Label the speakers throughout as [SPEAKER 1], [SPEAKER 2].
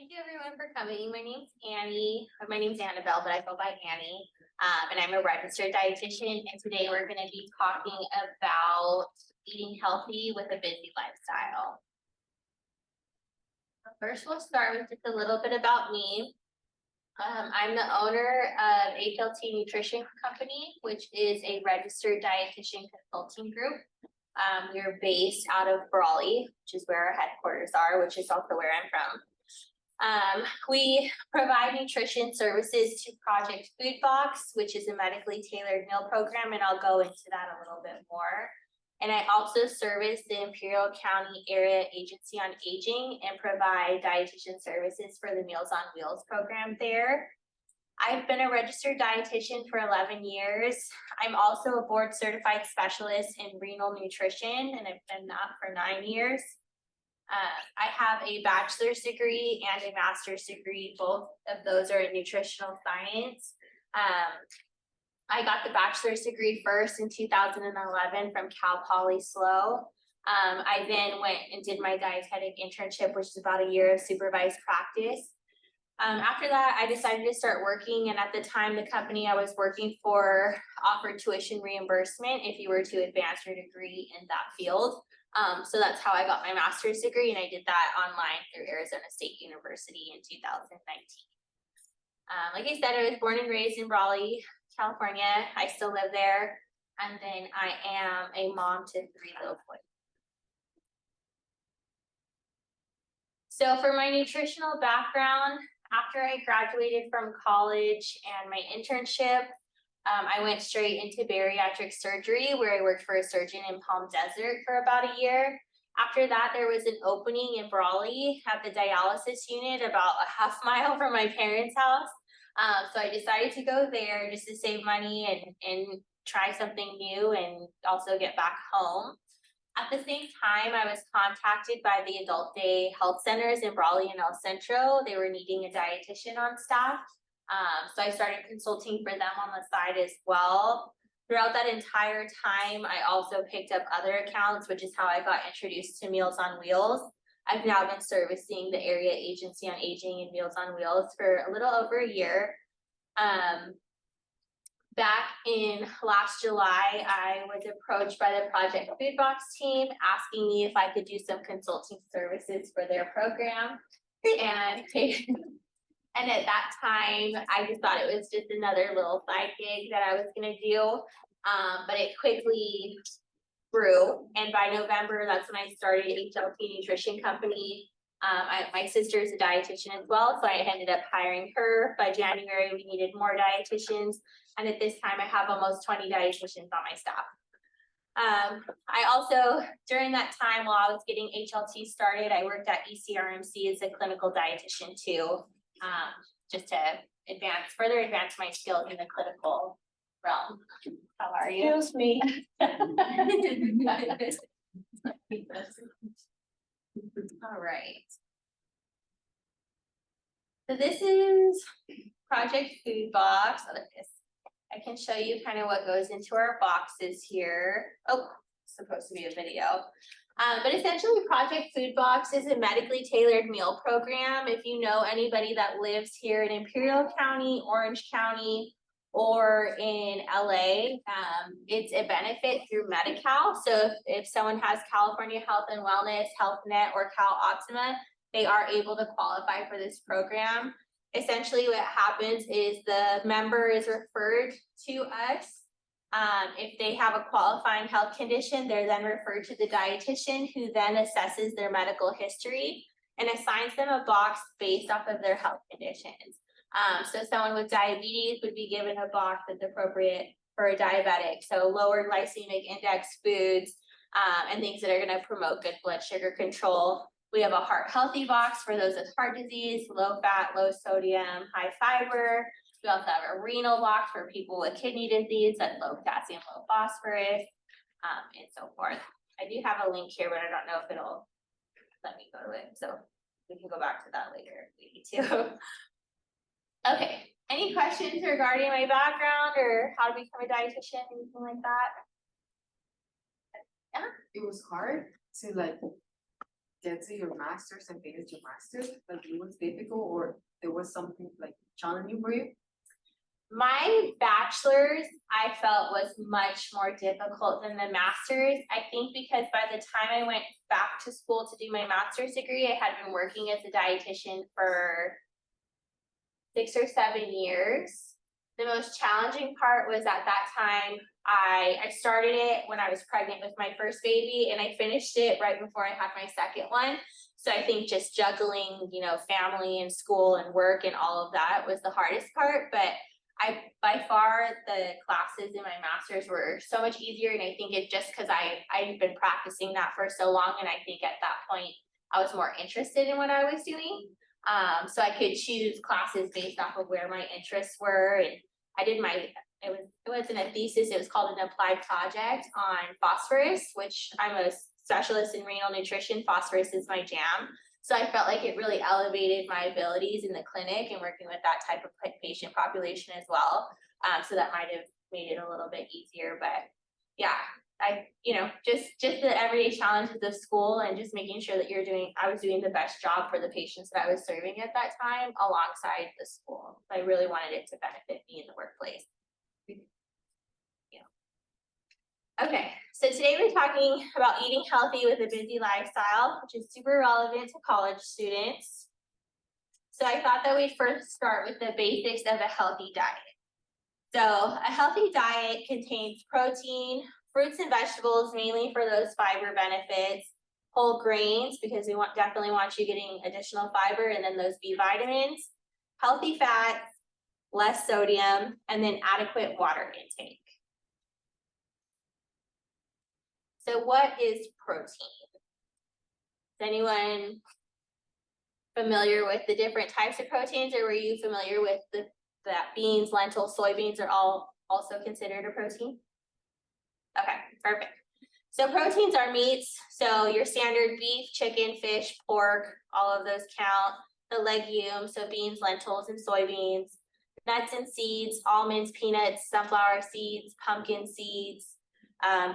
[SPEAKER 1] Thank you everyone for coming. My name's Annie. My name's Annabelle, but I go by Annie. And I'm a registered dietitian. And today we're going to be talking about eating healthy with a busy lifestyle. First, we'll start with just a little bit about me. I'm the owner of HLT Nutrition Company, which is a registered dietitian consulting group. We are based out of Brawley, which is where our headquarters are, which is also where I'm from. We provide nutrition services to Project Food Box, which is a medically tailored meal program, and I'll go into that a little bit more. And I also service the Imperial County Area Agency on Aging and provide dietitian services for the Meals on Wheels program there. I've been a registered dietitian for 11 years. I'm also a board certified specialist in renal nutrition, and I've been that for 9 years. I have a bachelor's degree and a master's degree. Both of those are in nutritional science. I got the bachelor's degree first in 2011 from Cal Poly SLO. I then went and did my dietetic internship, which is about a year of supervised practice. After that, I decided to start working, and at the time, the company I was working for offered tuition reimbursement if you were to advance your degree in that field. So that's how I got my master's degree, and I did that online through Arizona State University in 2019. Like I said, I was born and raised in Raleigh, California. I still live there, and then I am a mom to 3 little boys. So for my nutritional background, after I graduated from college and my internship, I went straight into bariatric surgery, where I worked for a surgeon in Palm Desert for about a year. After that, there was an opening in Brawley at the dialysis unit about a half mile from my parents' house. So I decided to go there just to save money and try something new and also get back home. At the same time, I was contacted by the adult day health centers in Brawley and El Centro. They were needing a dietitian on staff. So I started consulting for them on the side as well. Throughout that entire time, I also picked up other accounts, which is how I got introduced to Meals on Wheels. I've now been servicing the Area Agency on Aging and Meals on Wheels for a little over a year. Back in last July, I was approached by the Project Food Box team asking me if I could do some consulting services for their program. And at that time, I just thought it was just another little side gig that I was going to do. But it quickly grew. And by November, that's when I started HLT Nutrition Company. My sister is a dietitian as well, so I ended up hiring her. By January, we needed more dietitians. And at this time, I have almost 20 dietitians on my staff. I also, during that time while I was getting HLT started, I worked at ECRMC as a clinical dietitian too. Just to further advance my skills in the clinical realm. How are you?
[SPEAKER 2] Excuse me.
[SPEAKER 1] All right. So this is Project Food Box. I can show you kind of what goes into our boxes here. Oh, it's supposed to be a video. But essentially, Project Food Box is a medically tailored meal program. If you know anybody that lives here in Imperial County, Orange County, or in LA, it's a benefit through Medi-Cal. So if someone has California Health and Wellness, Health Net, or Cal Optima, they are able to qualify for this program. Essentially, what happens is the member is referred to us. If they have a qualifying health condition, they're then referred to the dietitian, who then assesses their medical history and assigns them a box based off of their health conditions. So someone with diabetes would be given a box that's appropriate for a diabetic. So lower glycemic index foods and things that are going to promote good blood sugar control. We have a heart healthy box for those with heart disease, low fat, low sodium, high fiber. We also have a renal box for people with kidney disease, that's low potassium, low phosphorus, and so forth. I do have a link here, but I don't know if it'll let me go to it. So we can go back to that later if we need to. Okay, any questions regarding my background or how to become a dietitian, anything like that? Yeah?
[SPEAKER 2] It was hard to like get to your master's and finish your master's? Like it was difficult, or there was something like challenging for you?
[SPEAKER 1] My bachelor's, I felt, was much more difficult than the master's. I think because by the time I went back to school to do my master's degree, I had been working as a dietitian for 6 or 7 years. The most challenging part was at that time, I started it when I was pregnant with my first baby, and I finished it right before I had my second one. So I think just juggling, family and school and work and all of that was the hardest part. But by far, the classes in my master's were so much easier. And I think it's just because I'd been practicing that for so long. And I think at that point, I was more interested in what I was doing. So I could choose classes based off of where my interests were. And I did it wasn't a thesis, it was called an applied project on phosphorus, which I'm a specialist in renal nutrition. Phosphorus is my jam. So I felt like it really elevated my abilities in the clinic and working with that type of patient population as well. So that might have made it a little bit easier, but yeah, just the everyday challenges of school and just making sure that I was doing the best job for the patients that I was serving at that time alongside the school. I really wanted it to benefit me in the workplace. Okay, so today we're talking about eating healthy with a busy lifestyle, which is super relevant to college students. So I thought that we'd first start with the basics of a healthy diet. So a healthy diet contains protein, fruits and vegetables, mainly for those fiber benefits, whole grains, because we definitely want you getting additional fiber, and then those B vitamins, healthy fats, less sodium, and then adequate water intake. So what is protein? Is anyone familiar with the different types of proteins, or were you familiar with that beans, lentils, soybeans are all also considered a protein? Okay, perfect. So proteins are meats. So your standard beef, chicken, fish, pork, all of those count. The legumes, so beans, lentils, and soybeans. Nuts and seeds, almonds, peanuts, sunflower seeds, pumpkin seeds.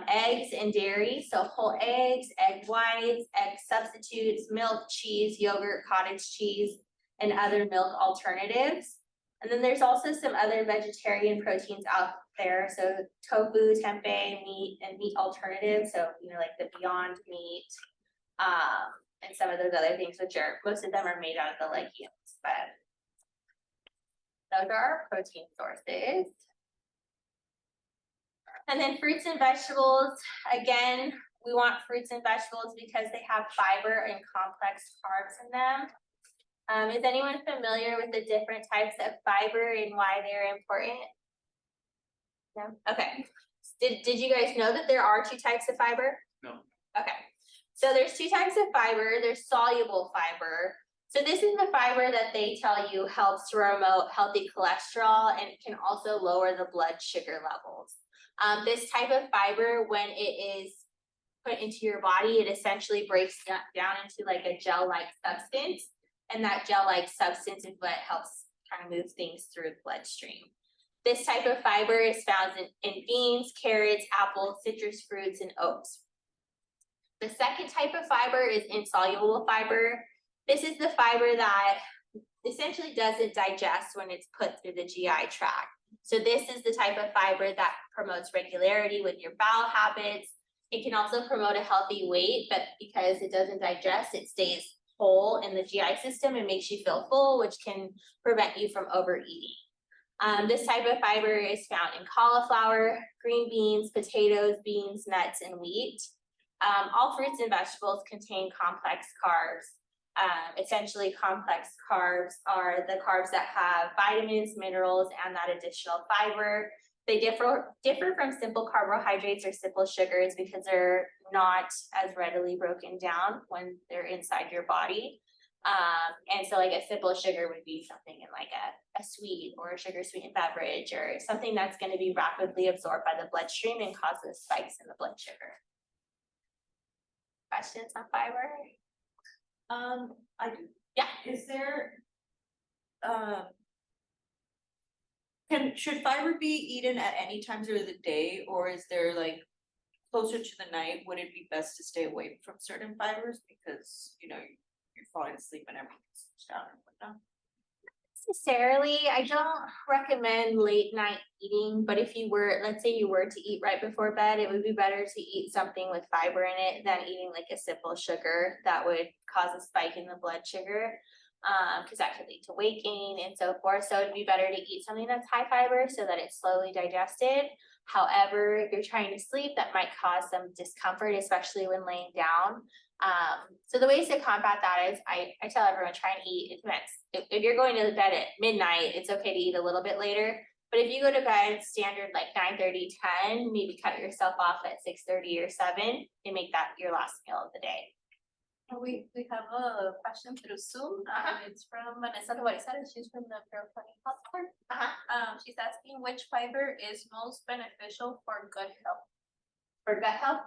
[SPEAKER 1] Eggs and dairy, so whole eggs, egg whites, egg substitutes, milk, cheese, yogurt, cottage cheese, and other milk alternatives. And then there's also some other vegetarian proteins out there, so tofu, tempeh, meat, and meat alternatives, so like the Beyond Meat, and some of those other things, which most of them are made out of the legumes, but those are our protein sources. And then fruits and vegetables, again, we want fruits and vegetables because they have fiber and complex carbs in them. Is anyone familiar with the different types of fiber and why they're important? No? Okay. Did you guys know that there are 2 types of fiber?
[SPEAKER 3] No.
[SPEAKER 1] Okay. So there's 2 types of fiber. There's soluble fiber. So this is the fiber that they tell you helps promote healthy cholesterol and can also lower the blood sugar levels. This type of fiber, when it is put into your body, it essentially breaks down into like a gel-like substance. And that gel-like substance is what helps kind of move things through the bloodstream. This type of fiber is found in beans, carrots, apples, citrus fruits, and oats. The second type of fiber is insoluble fiber. This is the fiber that essentially doesn't digest when it's put through the GI tract. So this is the type of fiber that promotes regularity with your bowel habits. It can also promote a healthy weight, but because it doesn't digest, it stays whole in the GI system and makes you feel full, which can prevent you from overeating. This type of fiber is found in cauliflower, green beans, potatoes, beans, nuts, and wheat. All fruits and vegetables contain complex carbs. Essentially, complex carbs are the carbs that have vitamins, minerals, and that additional fiber. They differ from simple carbohydrates or simple sugars because they're not as readily broken down when they're inside your body. And so like a simple sugar would be something in like a sweet or a sugar sweetened beverage or something that's going to be rapidly absorbed by the bloodstream and causes spikes in the blood sugar. Questions on fiber?
[SPEAKER 4] I do.
[SPEAKER 1] Yeah.
[SPEAKER 4] Is there, should fiber be eaten at any times of the day, or is there like closer to the night, would it be best to stay away from certain fibers because, you know, you're falling asleep and everything's down and whatnot?
[SPEAKER 1] Necessarily, I don't recommend late night eating, but if you were, let's say you were to eat right before bed, it would be better to eat something with fiber in it than eating like a simple sugar that would cause a spike in the blood sugar. Because that could lead to weight gain and so forth. So it'd be better to eat something that's high fiber so that it's slowly digested. However, if you're trying to sleep, that might cause some discomfort, especially when laying down. So the ways to combat that is I tell everyone try and eat. It depends. If you're going to bed at midnight, it's okay to eat a little bit later. But if you go to bed standard like 9:30, 10, maybe cut yourself off at 6:30 or 7 and make that your last meal of the day.
[SPEAKER 3] We have a question through Zoom. It's from Vanessa Rubalcaba. She's from the Carroll County Health Board. She's asking which fiber is most beneficial for gut health.
[SPEAKER 1] For gut health?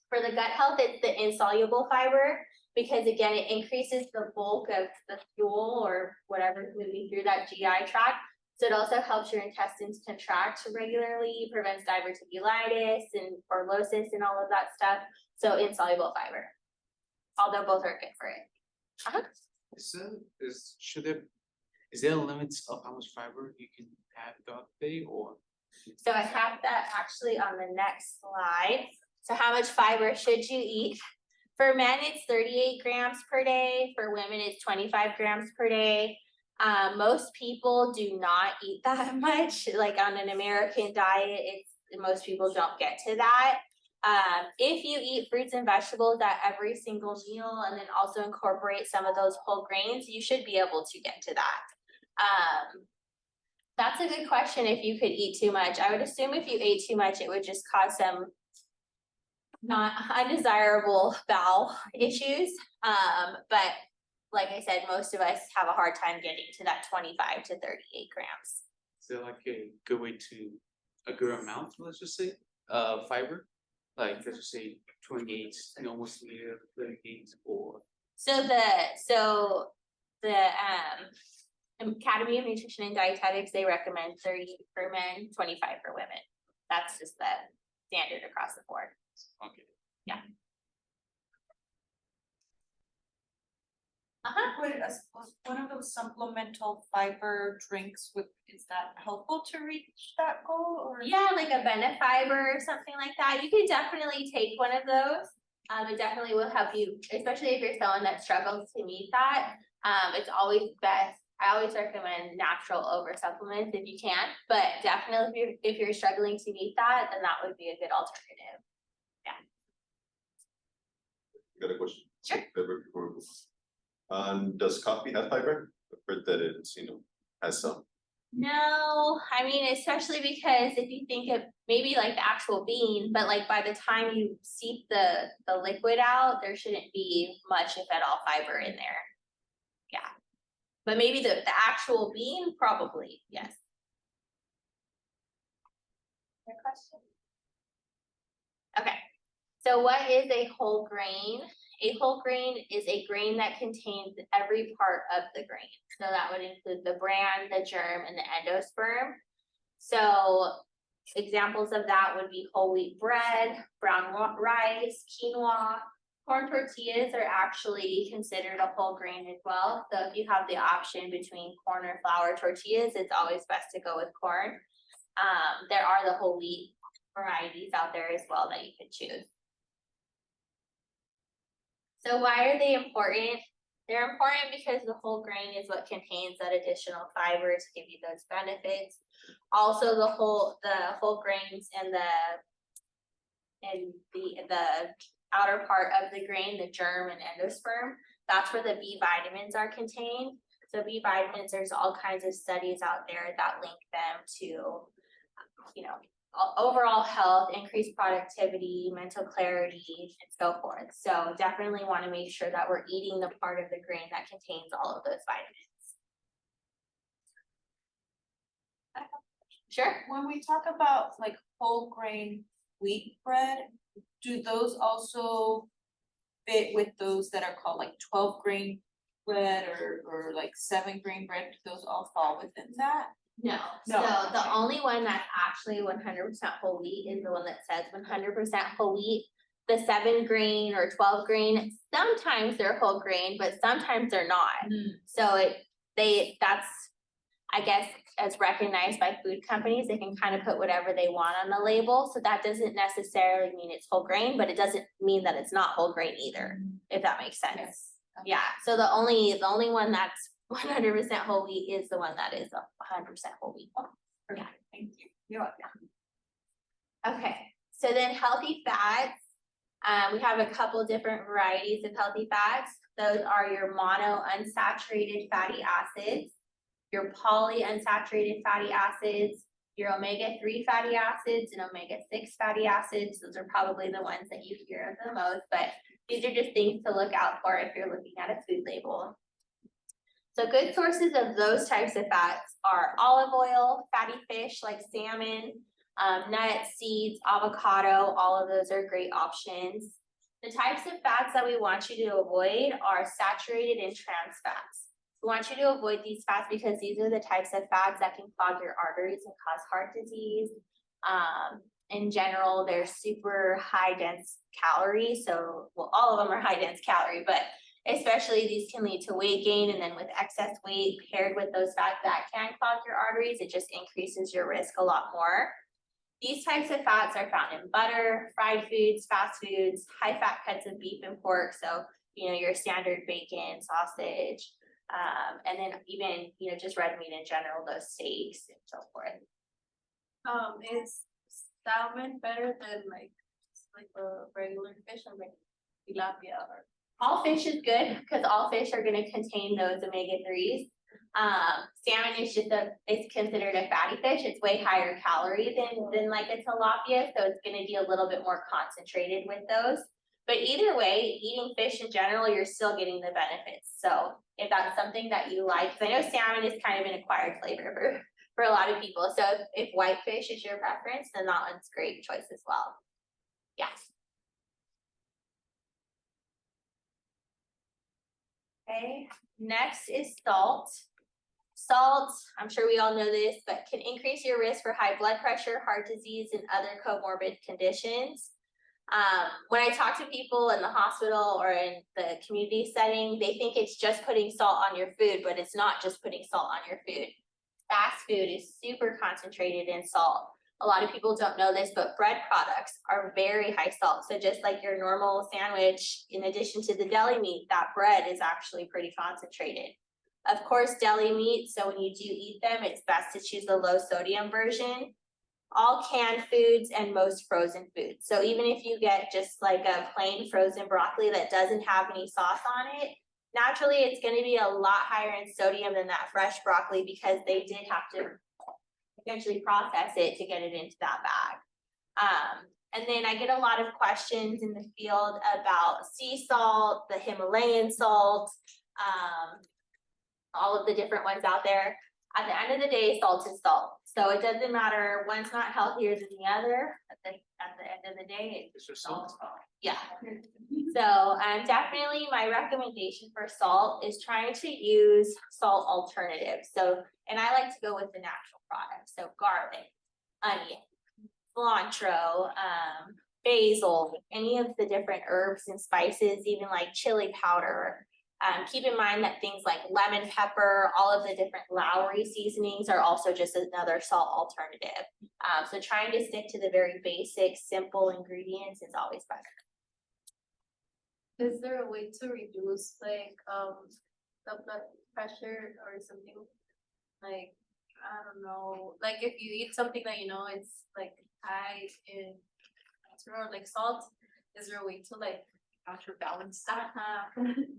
[SPEAKER 1] For the gut health, it's the insoluble fiber because again, it increases the bulk of the fuel or whatever's moving through that GI tract. So it also helps your intestines contract regularly, prevents diverticulitis and orlosis and all of that stuff. So insoluble fiber. Although both are good for it.
[SPEAKER 5] Is there limits of how much fiber you can have throughout the day or?
[SPEAKER 1] So I have that actually on the next slide. So how much fiber should you eat? For men, it's 38 grams per day. For women, it's 25 grams per day. Most people do not eat that much. Like on an American diet, most people don't get to that. If you eat fruits and vegetables at every single meal and then also incorporate some of those whole grains, you should be able to get to that. That's a good question if you could eat too much. I would assume if you ate too much, it would just cause some not undesirable bowel issues. But like I said, most of us have a hard time getting to that 25 to 38 grams.
[SPEAKER 5] Is there like a good way to, a good amount, let's just say, fiber? Like, let's just say 28, almost near 38 or.
[SPEAKER 1] So the Academy of Nutrition and Dietetics, they recommend 30 for men, 25 for women. That's just the standard across the board.
[SPEAKER 5] Okay.
[SPEAKER 1] Yeah.
[SPEAKER 4] Would one of those supplemental fiber drinks is that helpful to reach that goal or?
[SPEAKER 1] Yeah, like a Benefiber or something like that. You could definitely take one of those. It definitely will help you, especially if you're someone that struggles to meet that. It's always best. I always recommend natural over supplements if you can, but definitely if you're struggling to meet that, then that would be a good alternative.
[SPEAKER 6] Got a question?
[SPEAKER 1] Sure.
[SPEAKER 6] Does coffee have fiber? I've heard that it's, has some.
[SPEAKER 1] No, I mean, especially because if you think of maybe like the actual bean, but like by the time you seep the liquid out, there shouldn't be much, if at all, fiber in there. Yeah. But maybe the actual bean, probably, yes. Your question? Okay. So what is a whole grain? A whole grain is a grain that contains every part of the grain. So that would include the bran, the germ, and the endosperm. So examples of that would be whole wheat bread, brown rice, quinoa. Corn tortillas are actually considered a whole grain as well. So if you have the option between corn or flour tortillas, it's always best to go with corn. There are the whole wheat varieties out there as well that you could choose. So why are they important? They're important because the whole grain is what contains that additional fiber to give you those benefits. Also, the whole grains and the outer part of the grain, the germ and endosperm, that's where the B vitamins are contained. So B vitamins, there's all kinds of studies out there that link them to, overall health, increased productivity, mental clarity, and so forth. So definitely want to make sure that we're eating the part of the grain that contains all of those vitamins. Sure.
[SPEAKER 4] When we talk about like whole grain wheat bread, do those also fit with those that are called like 12 grain bread or like 7 grain bread? Do those all fall within that?
[SPEAKER 1] No, so the only one that's actually 100% whole wheat is the one that says 100% whole wheat. The 7 grain or 12 grain, sometimes they're whole grain, but sometimes they're not. So that's, I guess, as recognized by food companies, they can kind of put whatever they want on the label. So that doesn't necessarily mean it's whole grain, but it doesn't mean that it's not whole grain either, if that makes sense.
[SPEAKER 4] Yes.
[SPEAKER 1] Yeah, so the only one that's 100% whole wheat is the one that is 100% whole wheat.
[SPEAKER 4] Okay, thank you. You're welcome.
[SPEAKER 1] Okay, so then healthy fats. We have a couple different varieties of healthy fats. Those are your mono unsaturated fatty acids, your polyunsaturated fatty acids, your omega-3 fatty acids, and omega-6 fatty acids. Those are probably the ones that you hear of the most, but these are just things to look out for if you're looking at a food label. So good sources of those types of fats are olive oil, fatty fish like salmon, nuts, seeds, avocado, all of those are great options. The types of fats that we want you to avoid are saturated and trans fats. We want you to avoid these fats because these are the types of fats that can clog your arteries and cause heart disease. In general, they're super high dense calories. So, well, all of them are high dense calorie, but especially these can lead to weight gain, and then with excess weight paired with those fats that can clog your arteries, it just increases your risk a lot more. These types of fats are found in butter, fried foods, fast foods, high fat cuts of beef and pork. So, your standard bacon, sausage, and then even, just red meat in general, those steaks and so forth.
[SPEAKER 3] Is salmon better than like a regular fish, or like tilapia or?
[SPEAKER 1] All fish is good because all fish are going to contain those omega-3s. Salmon is it's considered a fatty fish. It's way higher calorie than like a tilapia, so it's going to be a little bit more concentrated with those. But either way, eating fish in general, you're still getting the benefits. So if that's something that you like, because I know salmon is kind of an acquired flavor for a lot of people. So if whitefish is your preference, then that one's a great choice as well. Yes. Okay, next is salt. Salt, I'm sure we all know this, but can increase your risk for high blood pressure, heart disease, and other comorbid conditions. When I talk to people in the hospital or in the community setting, they think it's just putting salt on your food, but it's not just putting salt on your food. Fast food is super concentrated in salt. A lot of people don't know this, but bread products are very high salt. So just like your normal sandwich, in addition to the deli meat, that bread is actually pretty concentrated. Of course, deli meat, so when you do eat them, it's best to choose the low sodium version. All canned foods and most frozen foods. So even if you get just like a plain frozen broccoli that doesn't have any sauce on it, naturally it's going to be a lot higher in sodium than that fresh broccoli because they did have to eventually process it to get it into that bag. And then I get a lot of questions in the field about sea salt, the Himalayan salt, all of the different ones out there. At the end of the day, salt is salt. So it doesn't matter, one's not healthier than the other. At the end of the day,
[SPEAKER 5] Is there salt?
[SPEAKER 1] yeah. So definitely my recommendation for salt is trying to use salt alternatives. So, and I like to go with the natural products. So garlic, onion, cilantro, basil, any of the different herbs and spices, even like chili powder. Keep in mind that things like lemon pepper, all of the different Lowry seasonings are also just another salt alternative. So trying to stick to the very basic, simple ingredients is always better.
[SPEAKER 3] Is there a way to reduce like the blood pressure or something? Like, I don't know, like if you eat something that it's like high in or like salt, is there a way to like counterbalance that?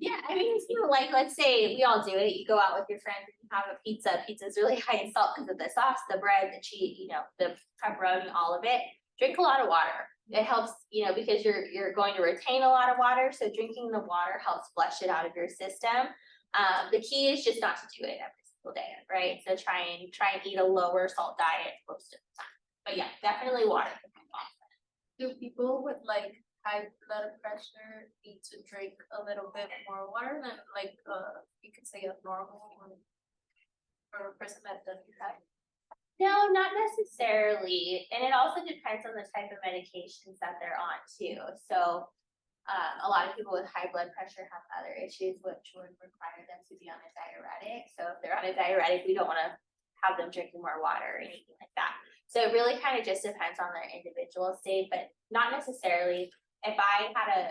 [SPEAKER 1] Yeah, I mean, like let's say we all do it. You go out with your friends and you have a pizza. Pizza's really high in salt because of the sauce, the bread, the cheese, the pepperoni, all of it. Drink a lot of water. It helps, because you're going to retain a lot of water. So drinking the water helps flush it out of your system. The key is just not to do it every single day, right? So try and eat a lower salt diet most of the time. But yeah, definitely water.
[SPEAKER 3] Do people with like high blood pressure need to drink a little bit more water than like you could say a normal one, or a person that doesn't have?
[SPEAKER 1] No, not necessarily, and it also depends on the type of medications that they're on too, so. A lot of people with high blood pressure have other issues which would require them to be on a diuretic, so if they're on a diuretic, we don't wanna have them drinking more water or anything like that. So it really kind of just depends on their individual state, but not necessarily. If I had a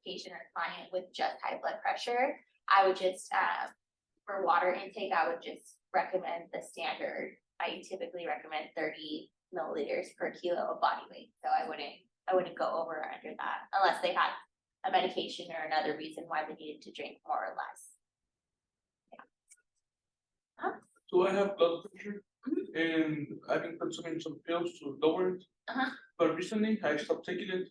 [SPEAKER 1] patient or client with just high blood pressure, I would just, for water intake, I would just recommend the standard. I typically recommend 30 milliliters per kilo of body weight, so I wouldn't go over or under that unless they had a medication or another reason why they needed to drink more or less.
[SPEAKER 7] So I have blood pressure and I've been consuming some pills to lower it. But recently I stopped taking it,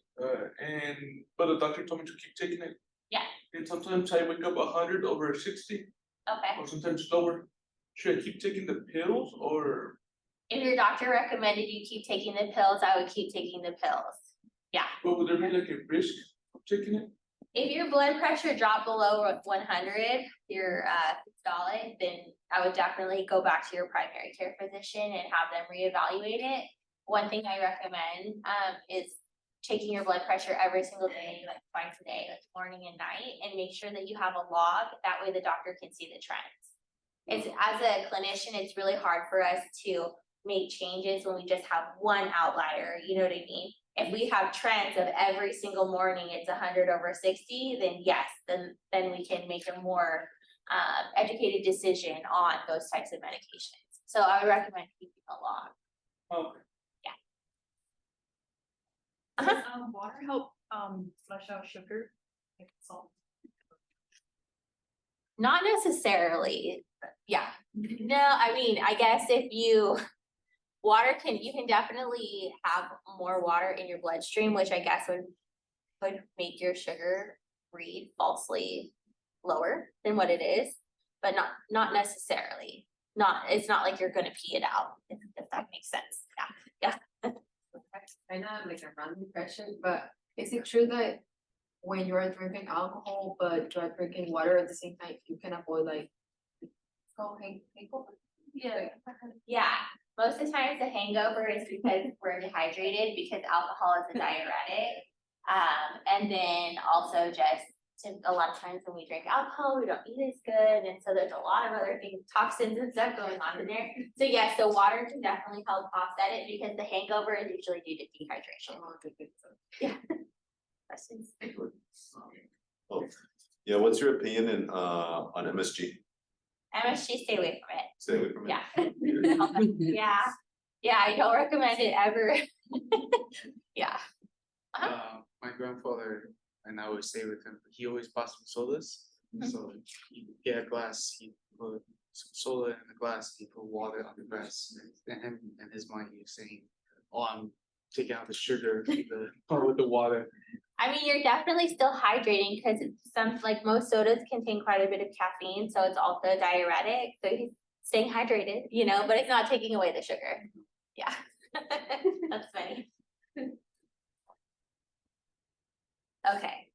[SPEAKER 7] but the doctor told me to keep taking it.
[SPEAKER 1] Yeah.
[SPEAKER 7] And sometimes I wake up 100/60
[SPEAKER 1] Okay.
[SPEAKER 7] or sometimes lower. Should I keep taking the pills or?
[SPEAKER 1] If your doctor recommended you keep taking the pills, I would keep taking the pills. Yeah.
[SPEAKER 7] But would there be like a risk of taking it?
[SPEAKER 1] If your blood pressure dropped below 100, your systolic, then I would definitely go back to your primary care physician and have them reevaluate it. One thing I recommend is taking your blood pressure every single day, like twice a day, like morning and night, and make sure that you have a log. That way the doctor can see the trends. It's, as a clinician, it's really hard for us to make changes when we just have one outlier, you know what I mean? If we have trends of every single morning, it's 100/60, then yes, then we can make a more educated decision on those types of medications. So I would recommend keeping a log.
[SPEAKER 7] Okay.
[SPEAKER 1] Uh-huh.
[SPEAKER 2] Does water help flush out sugar, like salt?
[SPEAKER 1] Not necessarily, yeah. No, I mean, I guess if you can definitely have more water in your bloodstream, which I guess would make your sugar read falsely lower than what it is, but not necessarily. It's not like you're gonna pee it out, if that makes sense. Yeah.
[SPEAKER 2] Kind of like a random question, but is it true that when you are drinking alcohol, but you are drinking water at the same time, you can avoid like hangover?
[SPEAKER 1] Yeah, most of the times the hangover is because we're dehydrated because alcohol is a diuretic. And then also just a lot of times when we drink alcohol, we don't eat as good. And so there's a lot of other things, toxins and stuff going on in there. So yes, so water can definitely help offset it because the hangover is usually due to dehydration. Yeah. Questions?
[SPEAKER 6] Oh, yeah, what's your opinion on MSG?
[SPEAKER 1] MSG, stay away from it.
[SPEAKER 6] Stay away from it.
[SPEAKER 1] Yeah. Yeah, I don't recommend it ever. Yeah.
[SPEAKER 5] My grandfather, and I always stay with him, he always bought some sodas. So you get a glass, he put some soda in the glass, he put water on the glass. And him and his mind, he was saying, oh, I'm taking out the sugar with the water.
[SPEAKER 1] I mean, you're definitely still hydrating because like most sodas contain quite a bit of caffeine, so it's also a diuretic. So he's staying hydrated, but it's not taking away the sugar. Yeah. That's funny. Okay.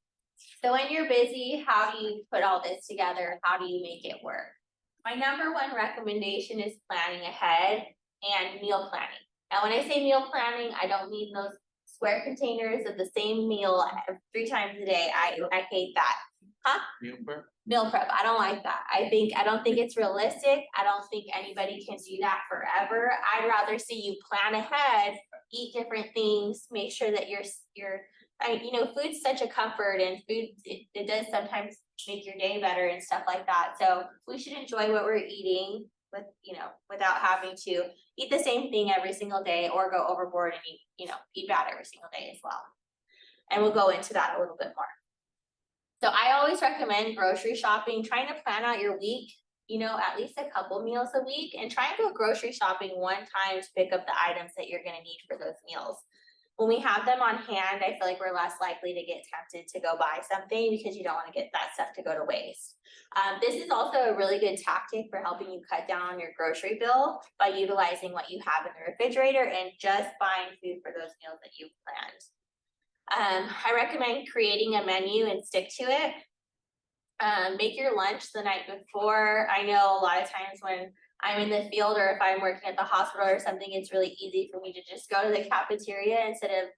[SPEAKER 1] So when you're busy, how do you put all this together? How do you make it work? My number one recommendation is planning ahead and meal planning. Now, when I say meal planning, I don't mean those square containers of the same meal 3 times a day. I hate that. Huh?
[SPEAKER 5] Meal prep?
[SPEAKER 1] Meal prep. I don't like that. I don't think it's realistic. I don't think anybody can do that forever. I'd rather see you plan ahead, eat different things, make sure that food's such a comfort, and food, it does sometimes make your day better and stuff like that. So we should enjoy what we're eating without having to eat the same thing every single day or go overboard and eat bad every single day as well. And we'll go into that a little bit more. So I always recommend grocery shopping, trying to plan out your week, at least a couple meals a week, and try and go grocery shopping one time to pick up the items that you're going to need for those meals. When we have them on hand, I feel like we're less likely to get tempted to go buy something because you don't want to get that stuff to go to waste. This is also a really good tactic for helping you cut down on your grocery bill by utilizing what you have in the refrigerator and just buying food for those meals that you've planned. I recommend creating a menu and stick to it. Make your lunch the night before. I know a lot of times when I'm in the field or if I'm working at the hospital or something, it's really easy for me to just go to the cafeteria instead of,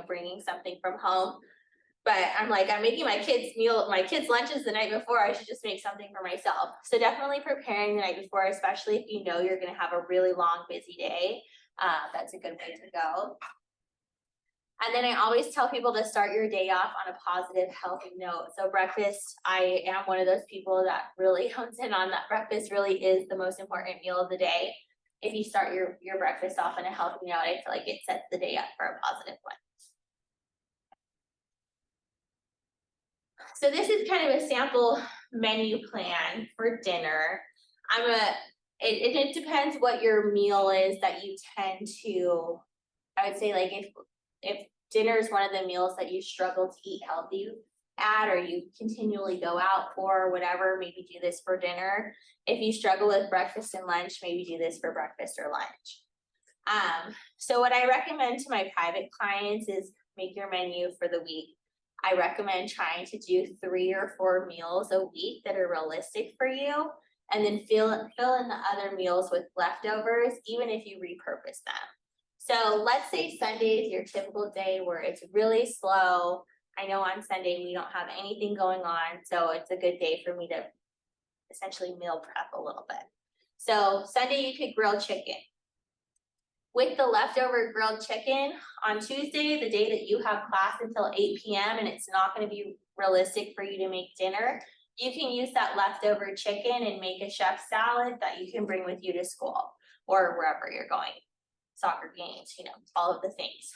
[SPEAKER 1] bringing something from home. But I'm like, I'm making my kids' lunches the night before, I should just make something for myself. So definitely preparing the night before, especially if you know you're gonna have a really long, busy day. That's a good way to go. And then I always tell people to start your day off on a positive, healthy note. So breakfast, I am one of those people that really hones in on that breakfast really is the most important meal of the day. If you start your breakfast off on a healthy note, I feel like it sets the day up for a positive one. So this is kind of a sample menu plan for dinner. It depends what your meal is that you tend to, I would say, like if dinner is one of the meals that you struggle to eat healthy at, or you continually go out for, or whatever, maybe do this for dinner. If you struggle with breakfast and lunch, maybe do this for breakfast or lunch. So what I recommend to my private clients is make your menu for the week. I recommend trying to do 3 or 4 meals a week that are realistic for you, and then fill in the other meals with leftovers, even if you repurpose them. So let's say Sunday is your typical day where it's really slow. I know on Sunday we don't have anything going on, so it's a good day for me to essentially meal prep a little bit. So Sunday you could grill chicken. With the leftover grilled chicken on Tuesday, the day that you have class until 8 p.m. and it's not going to be realistic for you to make dinner, you can use that leftover chicken and make a chef salad that you can bring with you to school or wherever you're going, soccer games, all of the things.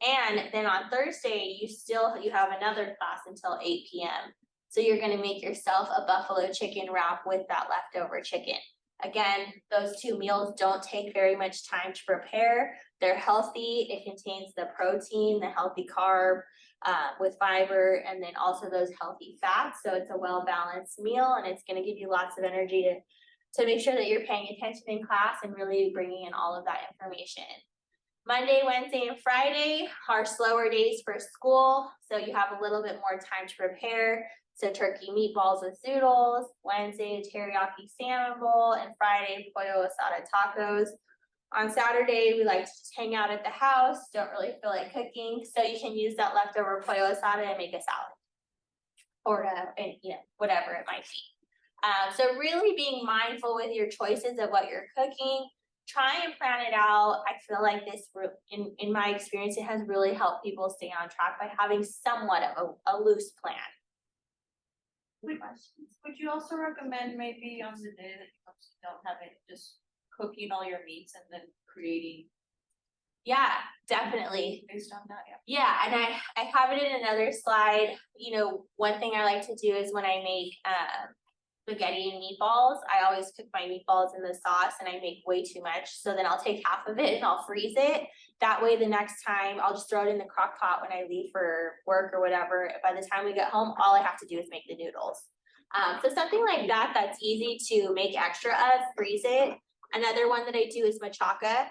[SPEAKER 1] And then on Thursday, you have another class until 8 p.m. So you're going to make yourself a buffalo chicken wrap with that leftover chicken. Again, those 2 meals don't take very much time to prepare. They're healthy. It contains the protein, the healthy carb with fiber, and then also those healthy fats. So it's a well-balanced meal, and it's going to give you lots of energy to make sure that you're paying attention in class and really bringing in all of that information. Monday, Wednesday, and Friday are slower days for school, so you have a little bit more time to prepare. So turkey meatballs with zoodles, Wednesday teriyaki salmon bowl, and Friday pollo asada tacos. On Saturday, we like to just hang out at the house, don't really feel like cooking, so you can use that leftover pollo asada and make a salad. Or whatever it might be. So really being mindful with your choices of what you're cooking. Try and plan it out. I feel like this, in my experience, it has really helped people stay on track by having somewhat of a loose plan.
[SPEAKER 4] Would you also recommend maybe on the day that you don't have it, just cooking all your meats and then creating?
[SPEAKER 1] Yeah, definitely.
[SPEAKER 4] Based on that, yeah.
[SPEAKER 1] Yeah, and I have it in another slide. One thing I like to do is when I make spaghetti and meatballs, I always cook my meatballs in the sauce and I make way too much. So then I'll take half of it and I'll freeze it. That way the next time I'll just throw it in the crock pot when I leave for work or whatever. By the time we get home, all I have to do is make the noodles. So something like that, that's easy to make extra of, freeze it. Another one that I do is machaca.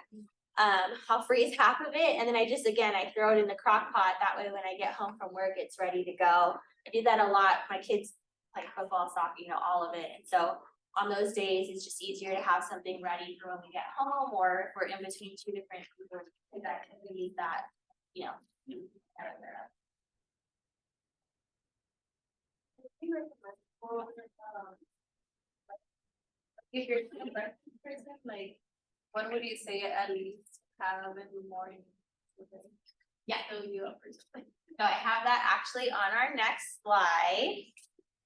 [SPEAKER 1] I'll freeze half of it and then I throw it in the crock pot. That way when I get home from work, it's ready to go. I do that a lot. My kids like football, soccer, all of it. And so on those days, it's just easier to have something ready for when we get home, or if we're in between 2 different activities that,
[SPEAKER 3] If you're a breakfast person, like, what would you say at least have in the morning?
[SPEAKER 1] Yeah.
[SPEAKER 3] So you up for something.
[SPEAKER 1] So I have that actually on our next slide.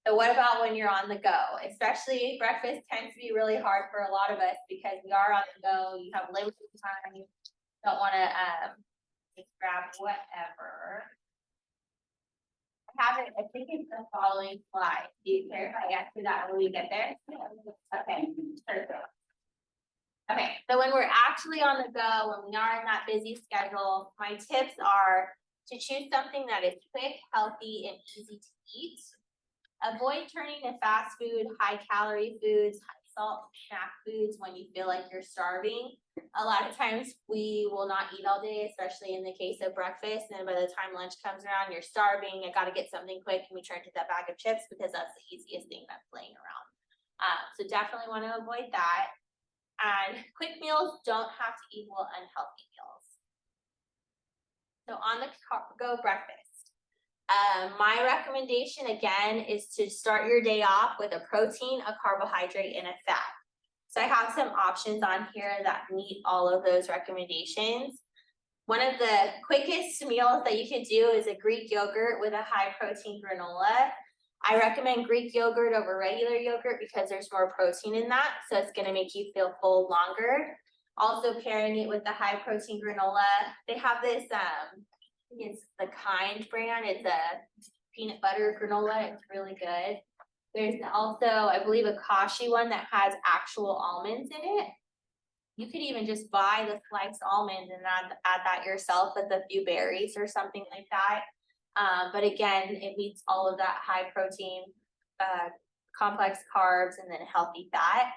[SPEAKER 1] So what about when you're on the go? Especially breakfast tends to be really hard for a lot of us because we are on the go, you have limited time, you don't want to just grab whatever. I think it's the following slide. Do you care if I answer that when we get there? Okay, perfect. Okay, so when we're actually on the go, when we are in that busy schedule, my tips are to choose something that is quick, healthy, and easy to eat. Avoid turning to fast food, high calorie foods, high salt snack foods when you feel like you're starving. A lot of times we will not eat all day, especially in the case of breakfast. And then by the time lunch comes around, you're starving. I got to get something quick, and we turn to that bag of chips because that's the easiest thing that's laying around. So definitely want to avoid that. And quick meals don't have to equal unhealthy meals. So on the go breakfast, my recommendation again is to start your day off with a protein, a carbohydrate, and a fat. So I have some options on here that meet all of those recommendations. One of the quickest meals that you can do is a Greek yogurt with a high protein granola. I recommend Greek yogurt over regular yogurt because there's more protein in that, so it's gonna make you feel full longer. Also pairing it with the high protein granola, they have this, it's the Kind brand, it's a peanut butter granola, it's really good. There's also, I believe, a Kashi one that has actual almonds in it. You could even just buy the sliced almond and add that yourself with a few berries or something like that. But again, it meets all of that high protein, complex carbs, and then healthy fat.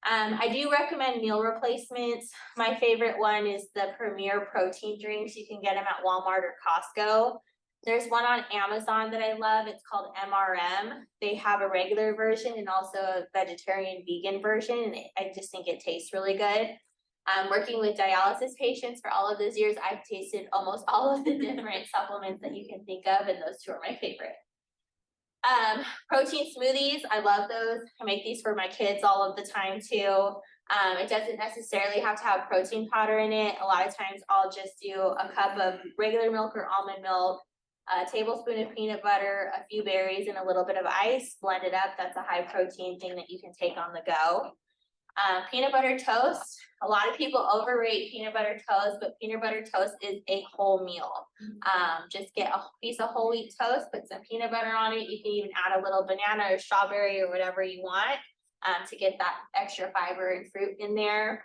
[SPEAKER 1] I do recommend meal replacements. My favorite one is the Premier protein drinks. You can get them at Walmart or Costco. There's one on Amazon that I love. It's called MRM. They have a regular version and also a vegetarian vegan version. And I just think it tastes really good. Working with dialysis patients for all of those years, I've tasted almost all of the different supplements that you can think of, and those two are my favorite. Protein smoothies, I love those. I make these for my kids all of the time too. It doesn't necessarily have to have protein powder in it. A lot of times I'll just do a cup of regular milk or almond milk, a tablespoon of peanut butter, a few berries, and a little bit of ice, blend it up. That's a high protein thing that you can take on the go. Peanut butter toast. A lot of people overrate peanut butter toast, but peanut butter toast is a whole meal. Just get a piece of whole wheat toast, put some peanut butter on it. You can even add a little banana or strawberry or whatever you want to get that extra fiber and fruit in there.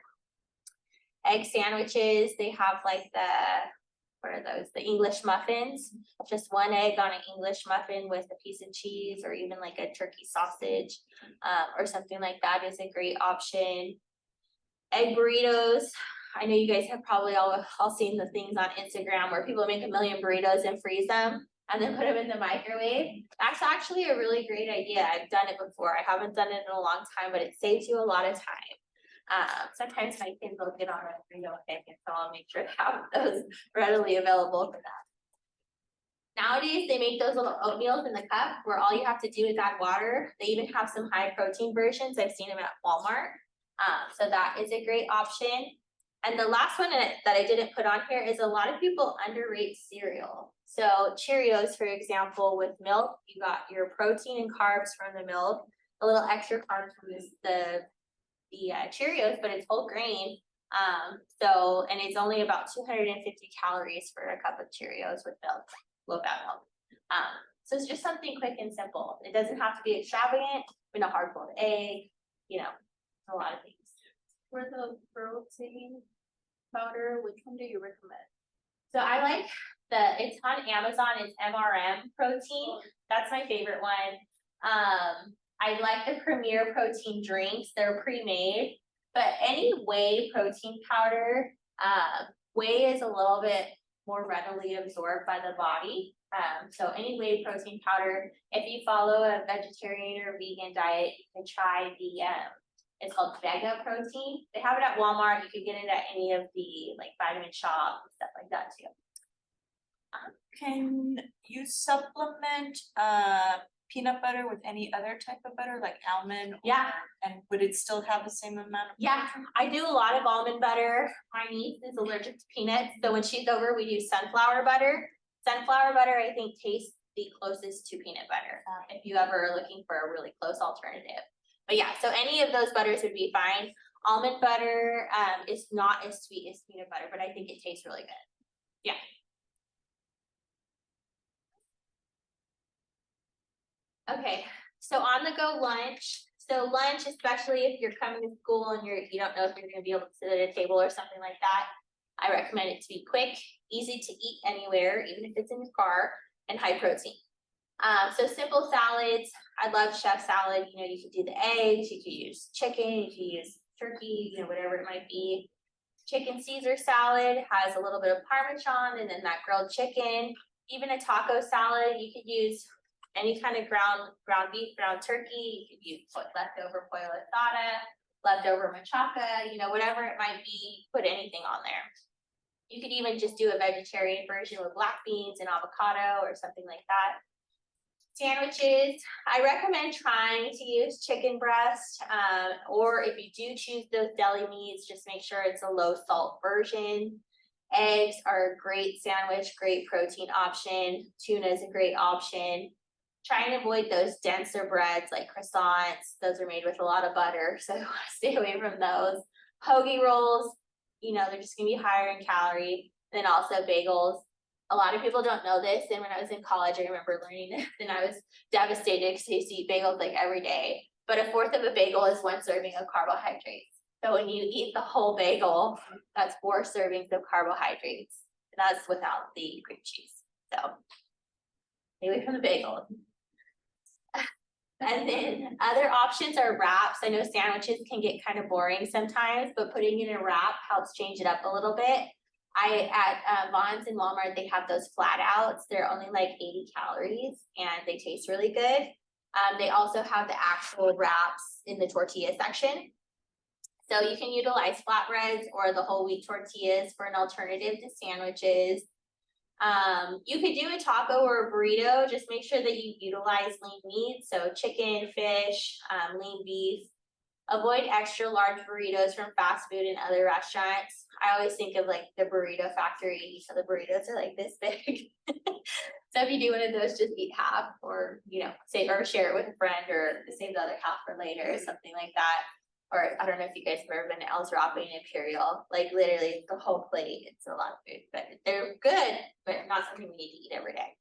[SPEAKER 1] Egg sandwiches, they have like what are those? The English muffins. Just one egg on an English muffin with a piece of cheese or even like a turkey sausage or something like that is a great option. Egg burritos. I know you guys have probably all seen the things on Instagram where people make a million burritos and freeze them and then put them in the microwave. That's actually a really great idea. I've done it before. I haven't done it in a long time, but it saves you a lot of time. Sometimes my kids will get on a burrito kick, and so I'll make sure to have those readily available for them. Nowadays, they make those little oatmeals in the cup where all you have to do is add water. They even have some high protein versions. I've seen them at Walmart. So that is a great option. And the last one that I didn't put on here is a lot of people underrate cereal. So Cheerios, for example, with milk, you got your protein and carbs from the milk, a little extra carbs from the Cheerios, but it's whole grain. And it's only about 250 calories for a cup of Cheerios with milk, low-fat milk. So it's just something quick and simple. It doesn't have to be extravagant. A hard-boiled egg, a lot of things.
[SPEAKER 3] For the protein powder, which one do you recommend?
[SPEAKER 1] So I like it's on Amazon, it's MRM protein. That's my favorite one. I like the Premier protein drinks. They're pre-made, but any whey protein powder, whey is a little bit more readily absorbed by the body. So any whey protein powder, if you follow a vegetarian or vegan diet, you can try it's called Vega protein. They have it at Walmart. You can get it at any of the vitamin shop and stuff like that too.
[SPEAKER 4] Can you supplement peanut butter with any other type of butter, like almond?
[SPEAKER 1] Yeah.
[SPEAKER 4] And would it still have the same amount of?
[SPEAKER 1] Yeah, I do a lot of almond butter. My niece is allergic to peanuts, so when she's over, we do sunflower butter. Sunflower butter, I think, tastes the closest to peanut butter. If you ever are looking for a really close alternative. But yeah, so any of those butters would be fine. Almond butter is not as sweet as peanut butter, but I think it tastes really good. Yeah. Okay, so on the go lunch. So lunch, especially if you're coming to school and you don't know if you're gonna be able to sit at a table or something like that, I recommend it to be quick, easy to eat anywhere, even if it's in your car, and high protein. So simple salads. I love chef salad. You could do the eggs, you could use chicken, you could use turkey, whatever it might be. Chicken Caesar salad has a little bit of Parmesan and then that grilled chicken. Even a taco salad, you could use any kind of ground beef, ground turkey. You could use leftover pollo asada. leftover machaca, you know, whatever it might be, put anything on there. You could even just do a vegetarian version with black beans and avocado or something like that. Sandwiches, I recommend trying to use chicken breast, or if you do choose those deli meats, just make sure it's a low salt version. Eggs are a great sandwich, great protein option. Tuna is a great option. Try and avoid those denser breads like croissants. Those are made with a lot of butter, so stay away from those. Hoagie rolls, you know, they're just gonna be higher in calorie. Then also bagels. A lot of people don't know this, and when I was in college, I remember learning this, and I was devastated because I used to eat bagels like every day. But a fourth of a bagel is one serving of carbohydrates. So when you eat the whole bagel, that's 4 servings of carbohydrates. And that's without the cream cheese. So stay away from the bagel. And then other options are wraps. I know sandwiches can get kind of boring sometimes, but putting it in a wrap helps change it up a little bit. At Vons and Walmart, they have those flat outs. They're only like 80 calories and they taste really good. They also have the actual wraps in the tortilla section. So you can utilize flatbreads or the whole wheat tortillas for an alternative to sandwiches. You could do a taco or a burrito. Just make sure that you utilize lean meat. So chicken, fish, lean beef. Avoid extra large burritos from fast food and other restaurants. I always think of like the burrito factory. So the burritos are like this big. So if you do one of those, just eat half, or you know, or share it with a friend, or save the other half for later, or something like that. Or I don't know if you guys have ever been to El Zarape and Imperial. Like literally the whole plate. It's a lot of food, but they're good, but not something we need to eat every day.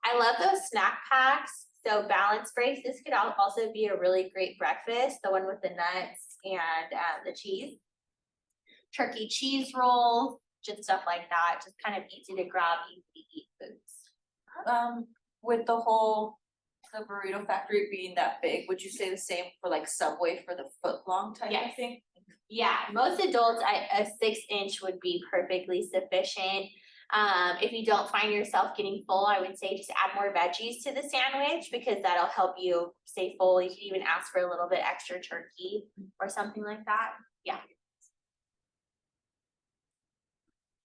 [SPEAKER 1] I love those snack packs. So balance breaks. This could also be a really great breakfast. The one with the nuts and the cheese. Turkey cheese rolls, just stuff like that. Just kind of easy to grab, easy to eat foods.
[SPEAKER 4] With the burrito factory being that big, would you say the same for like Subway for the foot long type of thing?
[SPEAKER 1] Yeah, most adults, a 6-inch would be perfectly sufficient. If you don't find yourself getting full, I would say just add more veggies to the sandwich because that'll help you stay full. You can even ask for a little bit extra turkey or something like that. Yeah.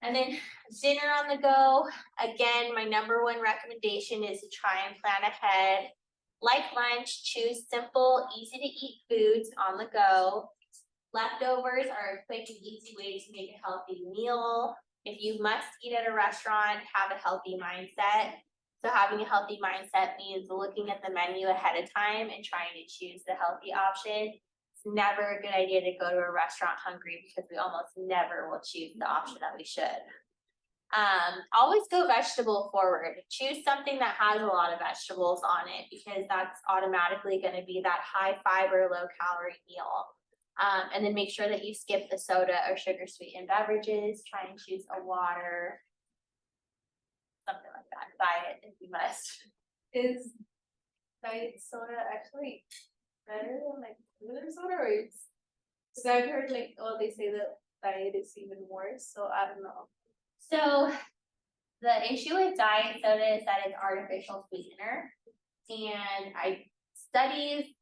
[SPEAKER 1] And then dinner on the go. Again, my number 1 recommendation is to try and plan ahead. Like lunch, choose simple, easy to eat foods on the go. Leftovers are a quick and easy way to make a healthy meal. If you must eat at a restaurant, have a healthy mindset. So having a healthy mindset means looking at the menu ahead of time and trying to choose the healthy option. It's never a good idea to go to a restaurant hungry because we almost never will choose the option that we should. Always go vegetable forward. Choose something that has a lot of vegetables on it because that's automatically going to be that high fiber, low calorie meal. And then make sure that you skip the soda or sugar sweetened beverages. Try and choose a water, something like that. Diet if you must.
[SPEAKER 3] Is diet soda actually better than like regular soda, or it's? Because I've heard like, oh, they say that diet is even worse. So I don't know.
[SPEAKER 1] So the issue with diet soda is that it's artificial sweetener, and studies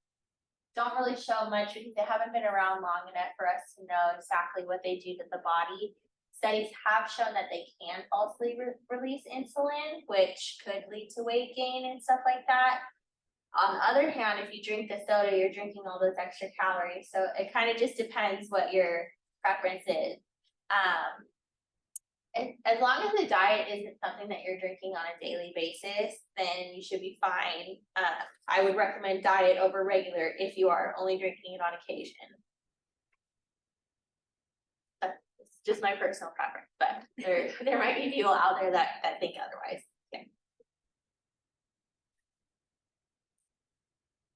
[SPEAKER 1] don't really show much because they haven't been around long enough for us to know exactly what they do to the body. Studies have shown that they can falsely release insulin, which could lead to weight gain and stuff like that. On the other hand, if you drink the soda, you're drinking all those extra calories. So it kind of just depends what your preference is. As long as the diet isn't something that you're drinking on a daily basis, then you should be fine. I would recommend diet over regular if you are only drinking it on occasion. That's just my personal preference, but there might be people out there that think otherwise. Okay.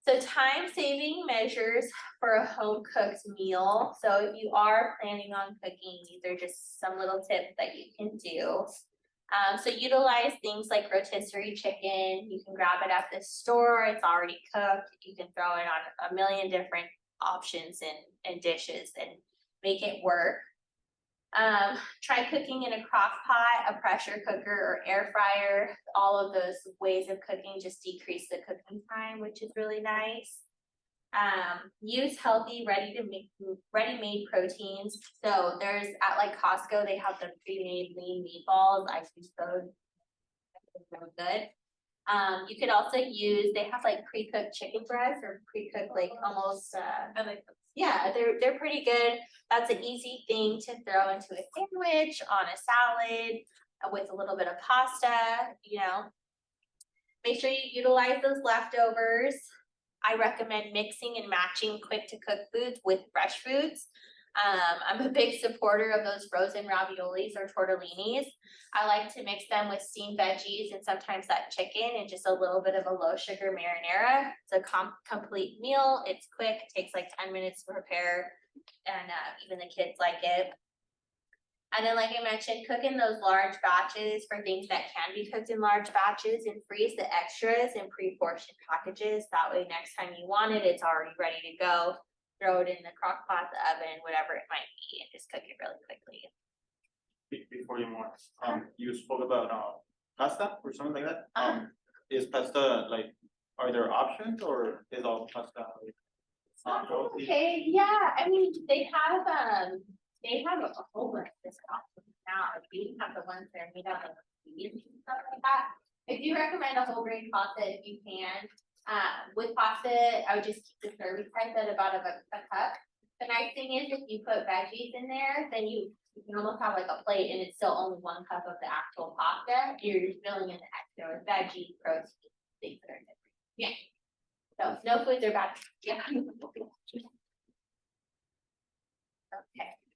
[SPEAKER 1] So time-saving measures for a home-cooked meal. So if you are planning on cooking, these are just some little tips that you can do. So utilize things like rotisserie chicken. You can grab it at the store. It's already cooked. You can throw it on a million different options and dishes and make it work. Try cooking in a crock pot, a pressure cooker, or air fryer. All of those ways of cooking just decrease the cooking time, which is really nice. Use healthy, ready-made proteins. So there's at like Costco, they have the pre-made lean meatballs. I use those. They're really good. You could also use, they have like pre-cooked chicken breasts or pre-cooked like almost
[SPEAKER 3] I like those.
[SPEAKER 1] yeah, they're pretty good. That's an easy thing to throw into a sandwich, on a salad, with a little bit of pasta, you know. Make sure you utilize those leftovers. I recommend mixing and matching quick to cook foods with fresh foods. I'm a big supporter of those frozen raviolis or tortellinis. I like to mix them with steamed veggies and sometimes that chicken and just a little bit of a low sugar marinara. It's a complete meal. It's quick, takes like 10 minutes to prepare, and even the kids like it. And then, like I mentioned, cook in those large batches for things that can be cooked in large batches and freeze the extras in pre-portioned packages. That way, next time you want it, it's already ready to go. Throw it in the crock pot, the oven, whatever it might be, and just cook it really quickly.
[SPEAKER 8] Before you move, you spoke about pasta or something like that. Is pasta like, are there options or is all pasta?
[SPEAKER 1] Okay, yeah, I mean, they have a whole bunch of stuff now. We have the ones that are made out of beans and stuff like that. I do recommend a whole grain pasta if you can. With pasta, I would just keep the serving size at about a cup. The nice thing is if you put veggies in there, then you can almost have like a plate and it's still only 1 cup of the actual pasta. You're just filling in the extra with veggies, protein, things that are different. Yeah. So no foods are bad. Yeah. Okay.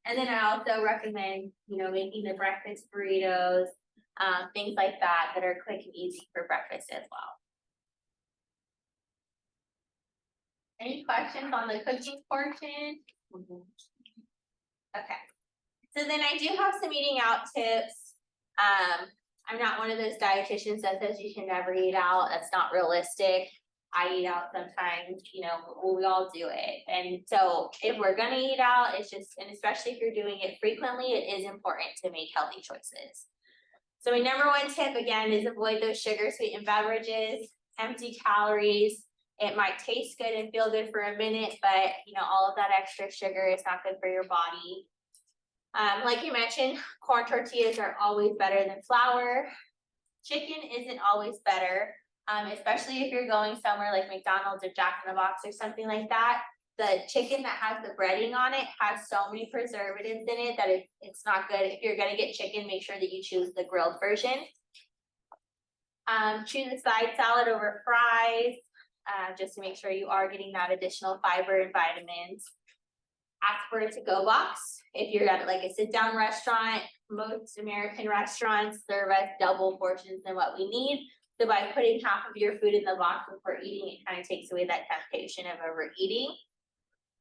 [SPEAKER 1] And then I also recommend, you know, making the breakfast burritos, things like that that are quick and easy for breakfast as well. Any questions on the cooking portion? Okay. So then I do have some eating out tips. I'm not one of those dietitians that says you can never eat out. That's not realistic. I eat out sometimes, you know, we all do it. And so if we're gonna eat out, it's just, and especially if you're doing it frequently, it is important to make healthy choices. So my number 1 tip again is avoid those sugar sweetened beverages, empty calories. It might taste good and feel good for a minute, but you know, all of that extra sugar is not good for your body. Like you mentioned, corn tortillas are always better than flour. Chicken isn't always better. Especially if you're going somewhere like McDonald's or Jack in the Box or something like that. The chicken that has the breading on it has so many preservatives in it that it's not good. If you're gonna get chicken, make sure that you choose the grilled version. Choose a side salad over fries, just to make sure you are getting that additional fiber and vitamins. Ask for a to-go box. If you're at like a sit-down restaurant, most American restaurants serve us double portions than what we need. So by putting half of your food in the box before eating, it kind of takes away that temptation of overeating.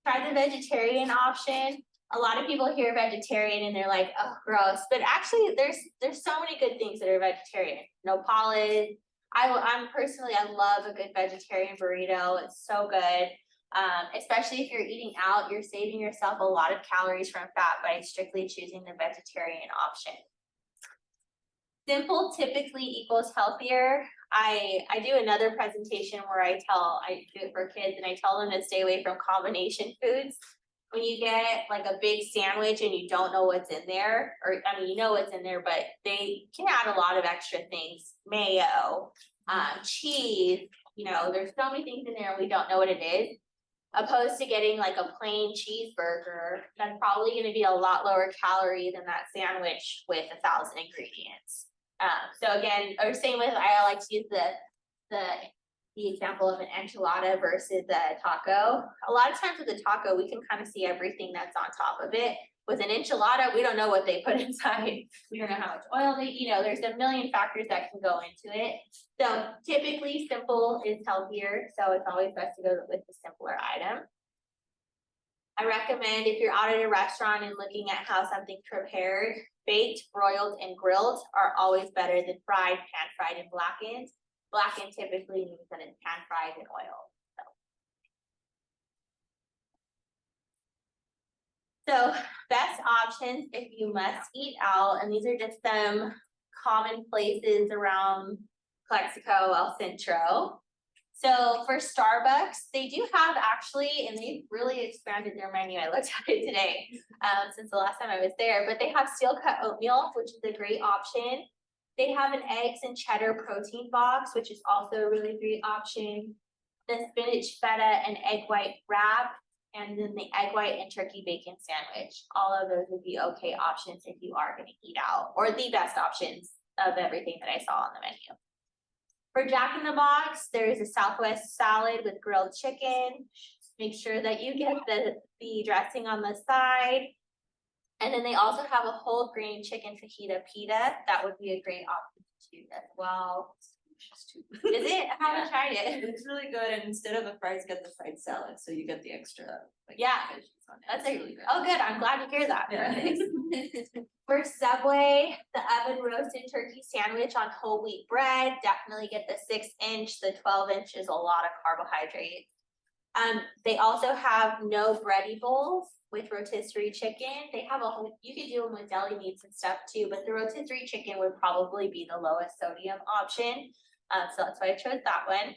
[SPEAKER 1] Try the vegetarian option. A lot of people hear vegetarian and they're like, oh, gross. But actually, there's so many good things that are vegetarian. Nopales. I love a good vegetarian burrito. It's so good. Especially if you're eating out, you're saving yourself a lot of calories from fat by strictly choosing the vegetarian option. Simple typically equals healthier. I do another presentation where I do it for kids and I tell them to stay away from combination foods. When you get like a big sandwich and you don't know what's in there, or I mean, you know what's in there, but they can add a lot of extra things, mayo, cheese, you know, there's so many things in there and we don't know what it is. Opposed to getting like a plain cheeseburger, that's probably going to be a lot lower calorie than that sandwich with 1,000 ingredients. So again, or same with, I like to use the example of an enchilada versus a taco. A lot of times with a taco, we can kind of see everything that's on top of it. With an enchilada, we don't know what they put inside. We don't know how much oil they, you know, there's a million factors that can go into it. So typically simple is healthier. So it's always best to go with the simpler item. I recommend if you're out at a restaurant and looking at how something's prepared, baked, broiled, and grilled are always better than fried, pan-fried, and blackened. Blackened typically means that it's pan-fried in oil. So best options if you must eat out, and these are just some common places around Calexico, El Centro. So for Starbucks, they do have actually, and they've really expanded their menu. I looked at it today, since the last time I was there, but they have steel cut oatmeal, which is a great option. They have an eggs and cheddar protein box, which is also a really great option. The spinach feta and egg white wrap, and then the egg white and turkey bacon sandwich. All of those would be okay options if you are gonna eat out, or the best options of everything that I saw on the menu. For Jack in the Box, there is a Southwest salad with grilled chicken. Make sure that you get the dressing on the side. And then they also have a whole grain chicken fajita pita. That would be a great option too as well. Is it? I haven't tried it.
[SPEAKER 4] It's really good, and instead of the fries, get the fried salad, so you get the extra.
[SPEAKER 1] Yeah,
[SPEAKER 4] veggies on it.
[SPEAKER 1] that's
[SPEAKER 4] It's really good.
[SPEAKER 1] Oh, good. I'm glad to hear that.
[SPEAKER 4] Yeah.
[SPEAKER 1] For Subway, the oven roasted turkey sandwich on whole wheat bread. Definitely get the 6-inch. The 12-inch is a lot of carbohydrates. They also have no bready bowls with rotisserie chicken. They have a whole, you could do them with deli meats and stuff too, but the rotisserie chicken would probably be the lowest sodium option. So that's why I chose that one.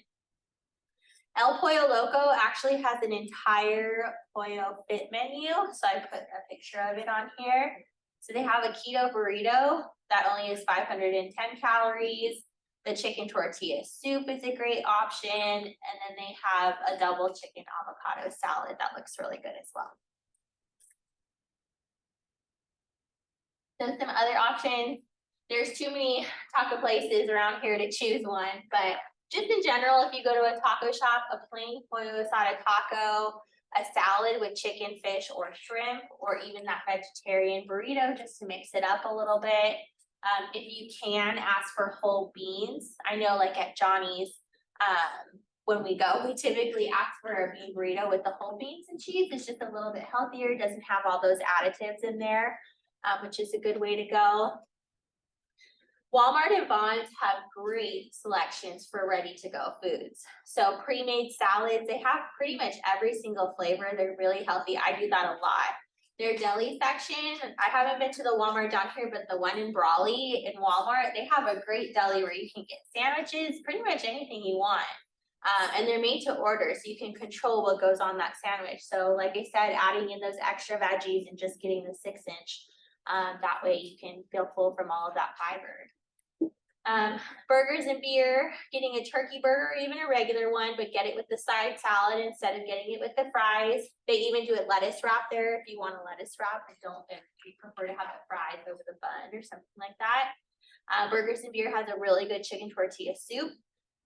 [SPEAKER 1] El Pollo Loco actually has an entire Pollo Fit menu, so I put a picture of it on here. So they have a keto burrito that only is 510 calories. The chicken tortilla soup is a great option, and then they have a double chicken avocado salad that looks really good as well. So some other options. There's too many taco places around here to choose one, but just in general, if you go to a taco shop, a plain pollo asada taco, a salad with chicken, fish, or shrimp, or even that vegetarian burrito just to mix it up a little bit. If you can, ask for whole beans. I know like at Johnny's, when we go, we typically ask for a bean burrito with the whole beans and cheese. It's just a little bit healthier, doesn't have all those additives in there, which is a good way to go. Walmart and Vons have great selections for ready-to-go foods. So pre-made salads, they have pretty much every single flavor. They're really healthy. I do that a lot. Their deli section, I haven't been to the Walmart down here, but the one in Brawley in Walmart, they have a great deli where you can get sandwiches, pretty much anything you want. And they're made to order, so you can control what goes on that sandwich. So like I said, adding in those extra veggies and just getting the 6-inch, that way you can feel full from all of that fiber. Burgers and beer, getting a turkey burger or even a regular one, but get it with the side salad instead of getting it with the fries. They even do a lettuce wrap there if you want a lettuce wrap. If you prefer to have it fried over the bun or something like that. Burgers and beer has a really good chicken tortilla soup.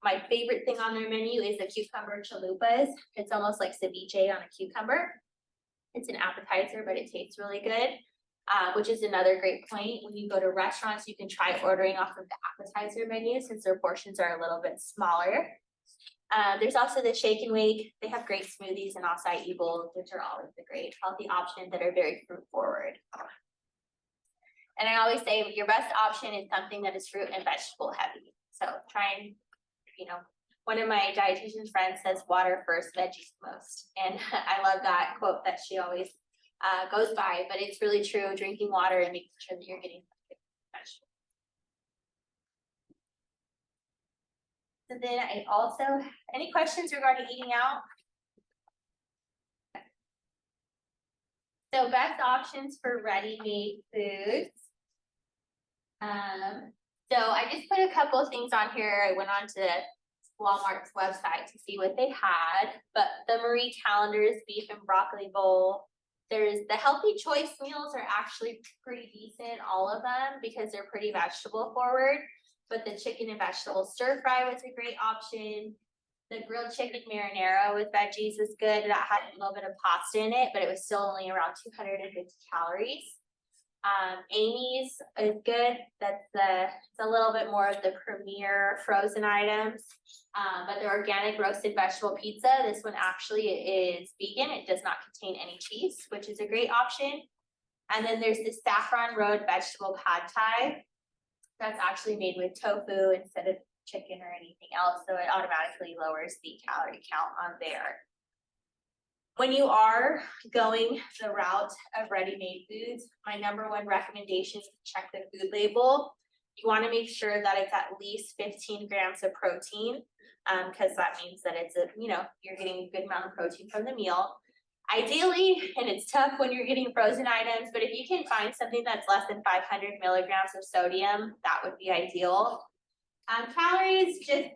[SPEAKER 1] My favorite thing on their menu is the cucumber chalupas. It's almost like ceviche on a cucumber. It's an appetizer, but it tastes really good. Which is another great point. When you go to restaurants, you can try ordering off of the appetizer menu since their portions are a little bit smaller. There's also the shake and wake. They have great smoothies and acai bowls, which are always a great healthy option that are very fruit forward. And I always say your best option is something that is fruit and vegetable heavy. So try and, one of my dietitian friends says water first, veggies most. And I love that quote that she always goes by, but it's really true. Drinking water and making sure that you're getting vegetables. So then I also, any questions regarding eating out? So best options for ready-made foods. So I just put a couple of things on here. I went on to Walmart's website to see what they had, but the Marie Callender's beef and broccoli bowl. There's the healthy choice meals are actually pretty decent, all of them, because they're pretty vegetable forward. But the chicken and vegetable stir fry was a great option. The grilled chicken marinara with veggies was good. That had a little bit of pasta in it, but it was still only around 250 calories. Amy's is good. It's a little bit more of the premier frozen items. But the organic roasted vegetable pizza, this one actually is vegan. It does not contain any cheese, which is a great option. And then there's the saffron road vegetable pad thai. That's actually made with tofu instead of chicken or anything else. So it automatically lowers the calorie count on there. When you are going the route of ready-made foods, my #1 recommendation is to check the food label. You wanna make sure that it's at least 15 grams of protein, cause that means that it's you're getting a good amount of protein from the meal. Ideally, and it's tough when you're getting frozen items, but if you can find something that's less than 500 milligrams of sodium, that would be ideal. Calories, just,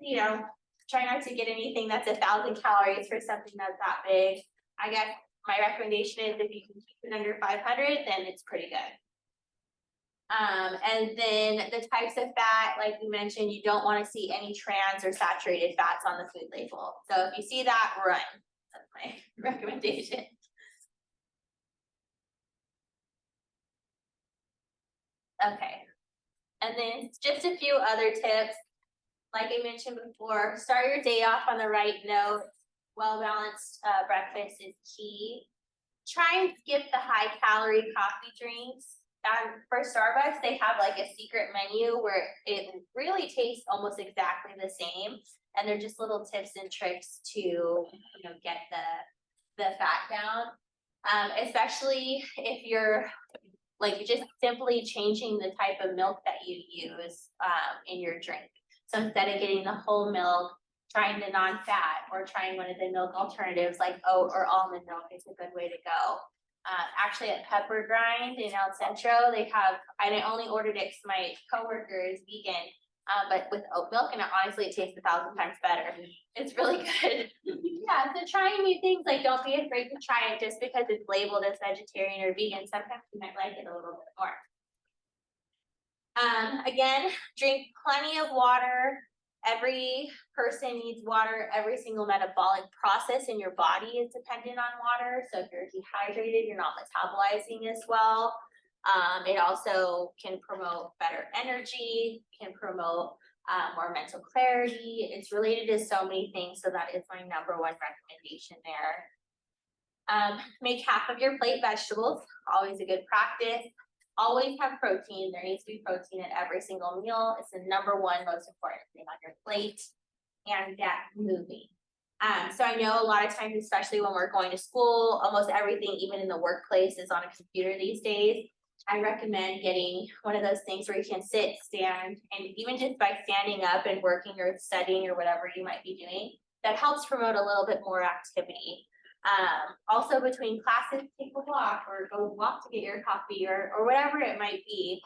[SPEAKER 1] try not to get anything that's 1,000 calories for something that's that big. I guess my recommendation is if you can keep it under 500, then it's pretty good. And then the types of fat, like we mentioned, you don't want to see any trans or saturated fats on the food label. So if you see that, run. That's my recommendation. Okay. And then just a few other tips. Like I mentioned before, start your day off on the right note. Well-balanced breakfast is key. Try and skip the high-calorie coffee drinks. For Starbucks, they have like a secret menu where it really tastes almost exactly the same, and they're just little tips and tricks to get the fat down. Especially if you're like just simply changing the type of milk that you use in your drink. So instead of getting the whole milk, trying the non-fat or trying one of the milk alternatives like oat or almond milk is a good way to go. Actually at Pepper Grind in El Centro, they have, I only ordered it because my coworker is vegan, but with oat milk, and honestly it tastes 1,000 times better. It's really good. Yeah, so trying new things, like don't be afraid to try it just because it's labeled as vegetarian or vegan. Sometimes you might like it a little bit more. Again, drink plenty of water. Every person needs water. Every single metabolic process in your body is dependent on water. So if you're dehydrated, you're not metabolizing as well. It also can promote better energy, can promote more mental clarity. It's related to so many things. So that is my number one recommendation there. Make half of your plate vegetables, always a good practice. Always have protein. There needs to be protein at every single meal. It's the number one most important thing on your plate, and get moving. So I know a lot of times, especially when we're going to school, almost everything, even in the workplace, is on a computer these days. I recommend getting one of those things where you can sit, stand, and even just by standing up and working or studying or whatever you might be doing, that helps promote a little bit more activity. Also between classes, take a walk or go walk to get your coffee or whatever it might be.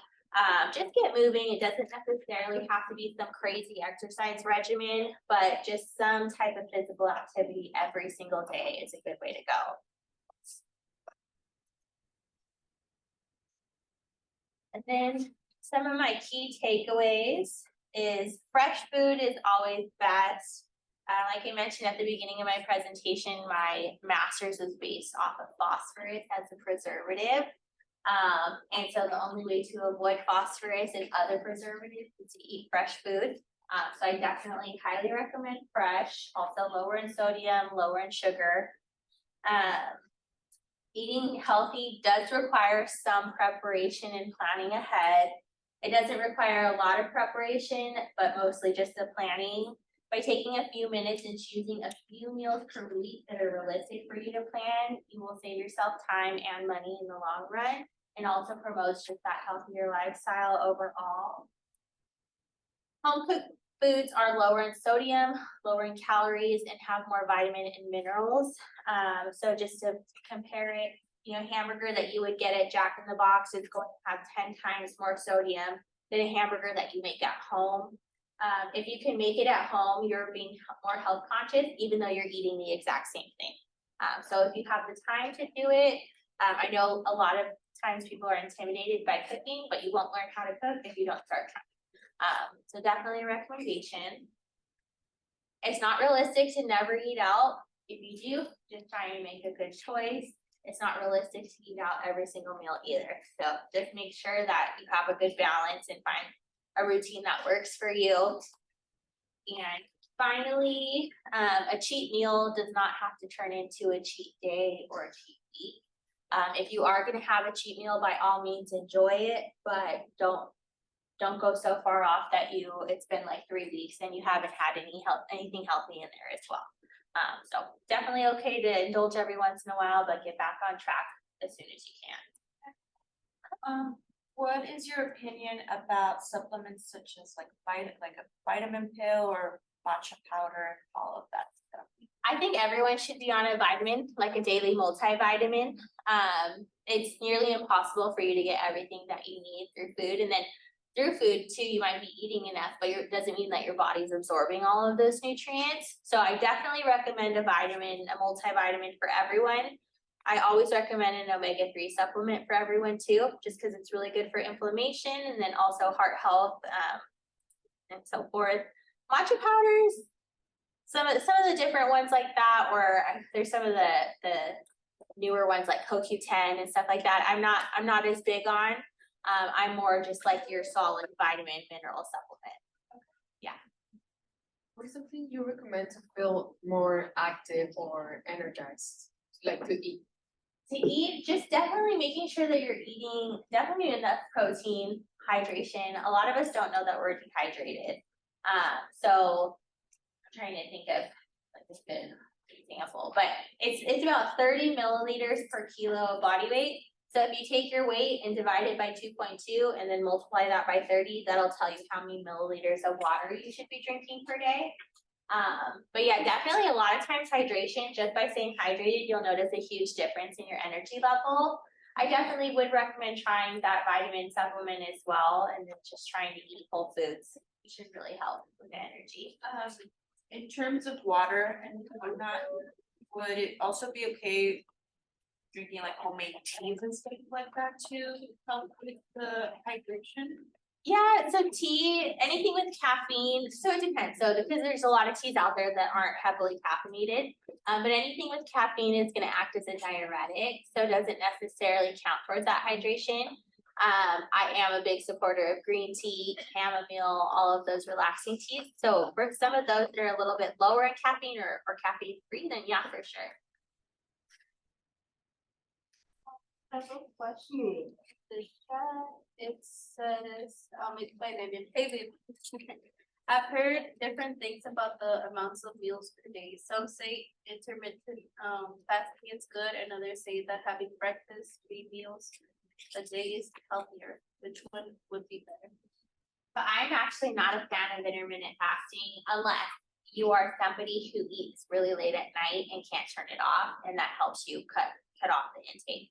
[SPEAKER 1] Just get moving. It doesn't necessarily have to be some crazy exercise regimen, but just some type of physical activity every single day is a good way to go. And then some of my key takeaways is fresh food is always best. Like I mentioned at the beginning of my presentation, my master's was based off of phosphorus as a preservative. And so the only way to avoid phosphorus and other preservatives is to eat fresh food. So I definitely highly recommend fresh, also lower in sodium, lower in sugar. Eating healthy does require some preparation and planning ahead. It doesn't require a lot of preparation, but mostly just the planning. By taking a few minutes and choosing a few meals per week that are realistic for you to plan, you will save yourself time and money in the long run, and also promotes just that healthier lifestyle overall. Home cooked foods are lower in sodium, lower in calories, and have more vitamin and minerals. So just to compare it, hamburger that you would get at Jack in the Box is going to have 10 times more sodium than a hamburger that you make at home. If you can make it at home, you're being more health conscious, even though you're eating the exact same thing. So if you have the time to do it, I know a lot of times people are intimidated by cooking, but you won't learn how to cook if you don't start trying. So definitely a recommendation. It's not realistic to never eat out. If you do, just try and make a good choice. It's not realistic to eat out every single meal either. So just make sure that you have a good balance and find a routine that works for you. And finally, a cheat meal does not have to turn into a cheat day or a cheat week. If you are going to have a cheat meal, by all means enjoy it, but don't go so far off that it's been like 3 weeks and you haven't had anything healthy in there as well. So definitely okay to indulge every once in a while, but get back on track as soon as you can.
[SPEAKER 4] What is your opinion about supplements such as like a vitamin pill or matcha powder and all of that stuff?
[SPEAKER 1] I think everyone should be on a vitamin, like a daily multivitamin. It's nearly impossible for you to get everything that you need through food, and then through food too, you might be eating enough, but it doesn't mean that your body's absorbing all of those nutrients. So I definitely recommend a vitamin, a multivitamin for everyone. I always recommend an omega-3 supplement for everyone too, just because it's really good for inflammation and then also heart health, and so forth. Matcha powders, some of the different ones like that, or there's some of the newer ones like CoQ10 and stuff like that. I'm not as big on. I'm more just like your solid vitamin mineral supplement.
[SPEAKER 2] What is something you recommend to feel more active or energized, like to eat?
[SPEAKER 1] To eat, just definitely making sure that you're eating definitely enough protein, hydration. A lot of us don't know that we're dehydrated. So I'm trying to think of like a good example, but it's about 30 milliliters per kilo of body weight. So if you take your weight and divide it by 2.2 and then multiply that by 30, that'll tell you how many milliliters of water you should be drinking per day. But yeah, definitely a lot of times hydration, just by staying hydrated, you'll notice a huge difference in your energy level. I definitely would recommend trying that vitamin supplement as well, and then just trying to eat whole foods, which should really help with the energy.
[SPEAKER 4] In terms of water and whatnot, would it also be okay drinking like homemade teas and stuff like that to help with the hydration?
[SPEAKER 1] Yeah, so tea, anything with caffeine, so it depends. So because there's a lot of teas out there that aren't heavily caffeinated, but anything with caffeine is going to act as a diuretic, so it doesn't necessarily count towards that hydration. I am a big supporter of green tea, chamomile, all of those relaxing teas. So for some of those that are a little bit lower in caffeine or caffeine free, then yeah, for sure.
[SPEAKER 3] I have a question. The chat, it says, it's by Vivian. Hey, Vivian. I've heard different things about the amounts of meals per day. Some say intermittent fasting is good, and others say that having breakfast, 3 meals a day is healthier. Which one would be better?
[SPEAKER 1] But I'm actually not a fan of intermittent fasting unless you are somebody who eats really late at night and can't turn it off, and that helps you cut off the intake.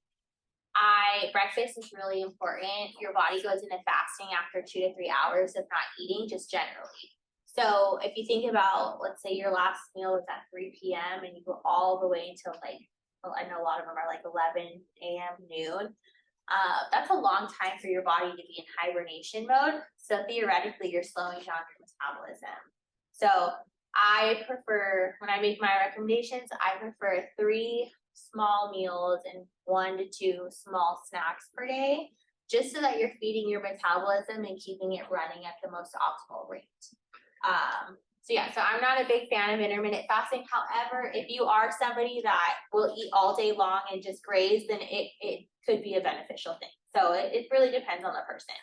[SPEAKER 1] Breakfast is really important. Your body goes into fasting after 2 to 3 hours of not eating, just generally. So if you think about, let's say your last meal was at 3 p.m. and you go all the way until like, well, I know a lot of them are like 11 a.m. noon. That's a long time for your body to be in hibernation mode. So theoretically, you're slowing down your metabolism. So I prefer, when I make my recommendations, I prefer 3 small meals and 1 to 2 small snacks per day, just so that you're feeding your metabolism and keeping it running at the most optimal rate. So I'm not a big fan of intermittent fasting. However, if you are somebody that will eat all day long and just graze, then it could be a beneficial thing. So it really depends on the person.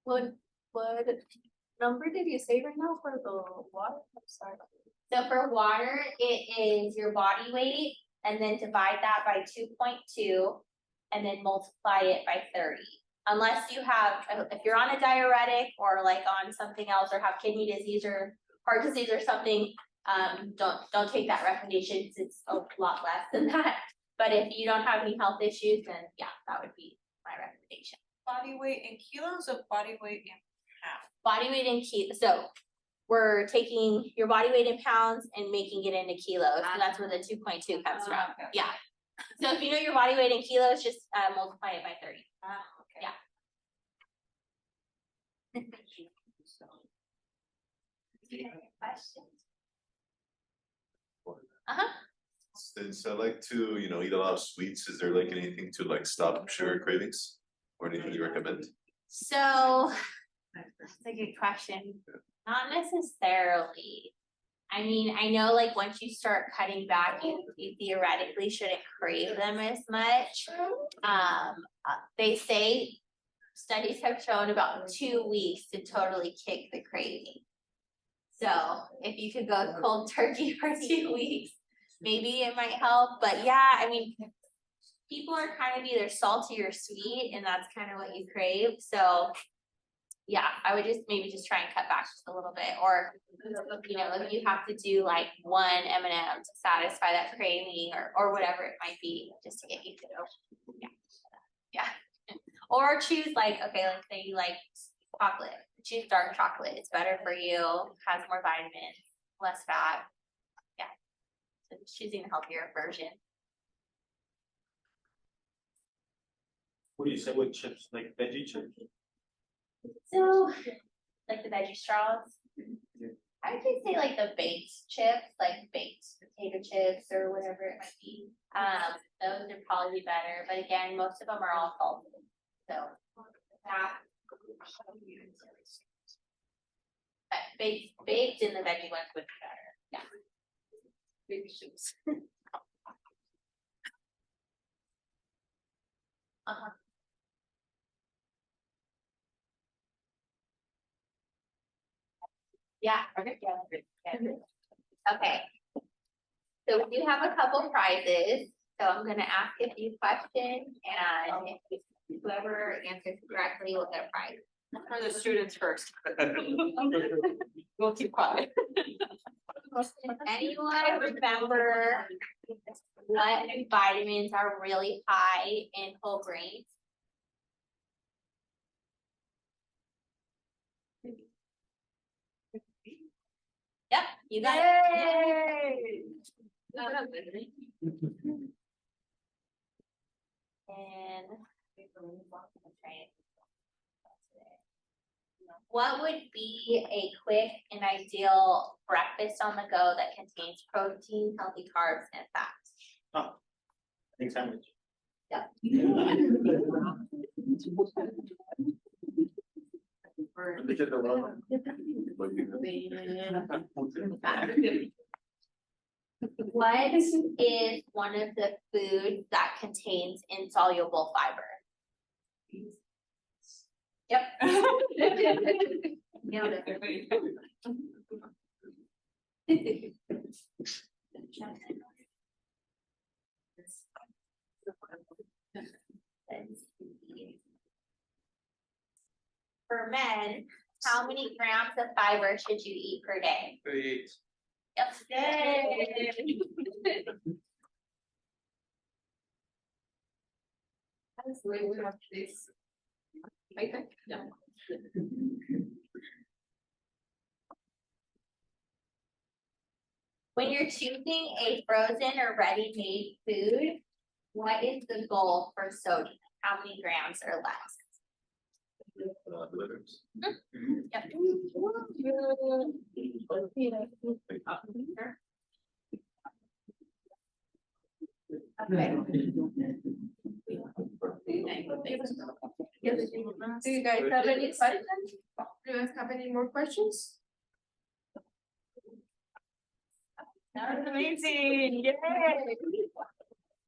[SPEAKER 3] What number did you say right now for the water? I'm sorry.
[SPEAKER 1] So for water, it is your body weight, and then divide that by 2.2, and then multiply it by 30. Unless you have, if you're on a diuretic or like on something else, or have kidney disease or heart disease or something, don't take that recommendation, because it's a lot less than that. But if you don't have any health issues, then yeah, that would be my recommendation.
[SPEAKER 4] Body weight in kilos or body weight in pounds?
[SPEAKER 1] Body weight in kilos. So we're taking your body weight in pounds and making it into kilos. So that's where the 2.2 comes from.
[SPEAKER 4] Okay.
[SPEAKER 1] Yeah. So if you know your body weight in kilos, just multiply it by 30.
[SPEAKER 4] Okay.
[SPEAKER 1] Yeah. Questions?
[SPEAKER 6] Since I like to, eat a lot of sweets, is there like anything to like stop sugar cravings? Or anything you recommend?
[SPEAKER 1] So that's a good question. Not necessarily. I mean, I know like once you start cutting back, you theoretically shouldn't crave them as much. They say studies have shown about 2 weeks to totally kick the craving. So if you could go cold turkey for 2 weeks, maybe it might help, but yeah, I mean. People are kind of either salty or sweet, and that's kind of what you crave, so. Yeah, I would just maybe just try and cut back just a little bit, or, you know, if you have to do like one M&M to satisfy that craving, or whatever it might be, just to get you through. Yeah. Or choose like, okay, let's say you like chocolate, choose dark chocolate, it's better for you, has more vitamins, less fat. Yeah, so just choosing a healthier version.
[SPEAKER 8] What do you say with chips, like veggie chips?
[SPEAKER 1] So, like the veggie straws. I would just say like the baked chips, like baked potato chips or whatever it might be. Those would probably be better, but again, most of them are all salted. So that. But baked and the veggie ones would be better. Yeah. Baby chips. Yeah, okay, yeah. Okay. So we do have a couple prizes, so I'm gonna ask a few questions, and if whoever answers correctly will get a prize.
[SPEAKER 4] For the students first. We'll keep quiet.
[SPEAKER 1] Anyone remember what vitamins are really high in whole grains? Yep, you got it. And what would be a quick and ideal breakfast on the go that contains protein, healthy carbs, and fats?
[SPEAKER 8] I think sandwich.
[SPEAKER 1] Yep.
[SPEAKER 8] Look at the one.
[SPEAKER 1] What is one of the foods that contains insoluble fiber? Yep. Nailed it. For men, how many grams of fiber should you eat per day?
[SPEAKER 5] 38.
[SPEAKER 1] Yep. Yay. When you're choosing a frozen or ready-made food, what is the goal for sodium? How many grams or less?
[SPEAKER 6] Letters.
[SPEAKER 1] Yep. Okay.
[SPEAKER 2] Do you guys have any questions? Do you guys have any more questions?
[SPEAKER 1] That was amazing. Yay.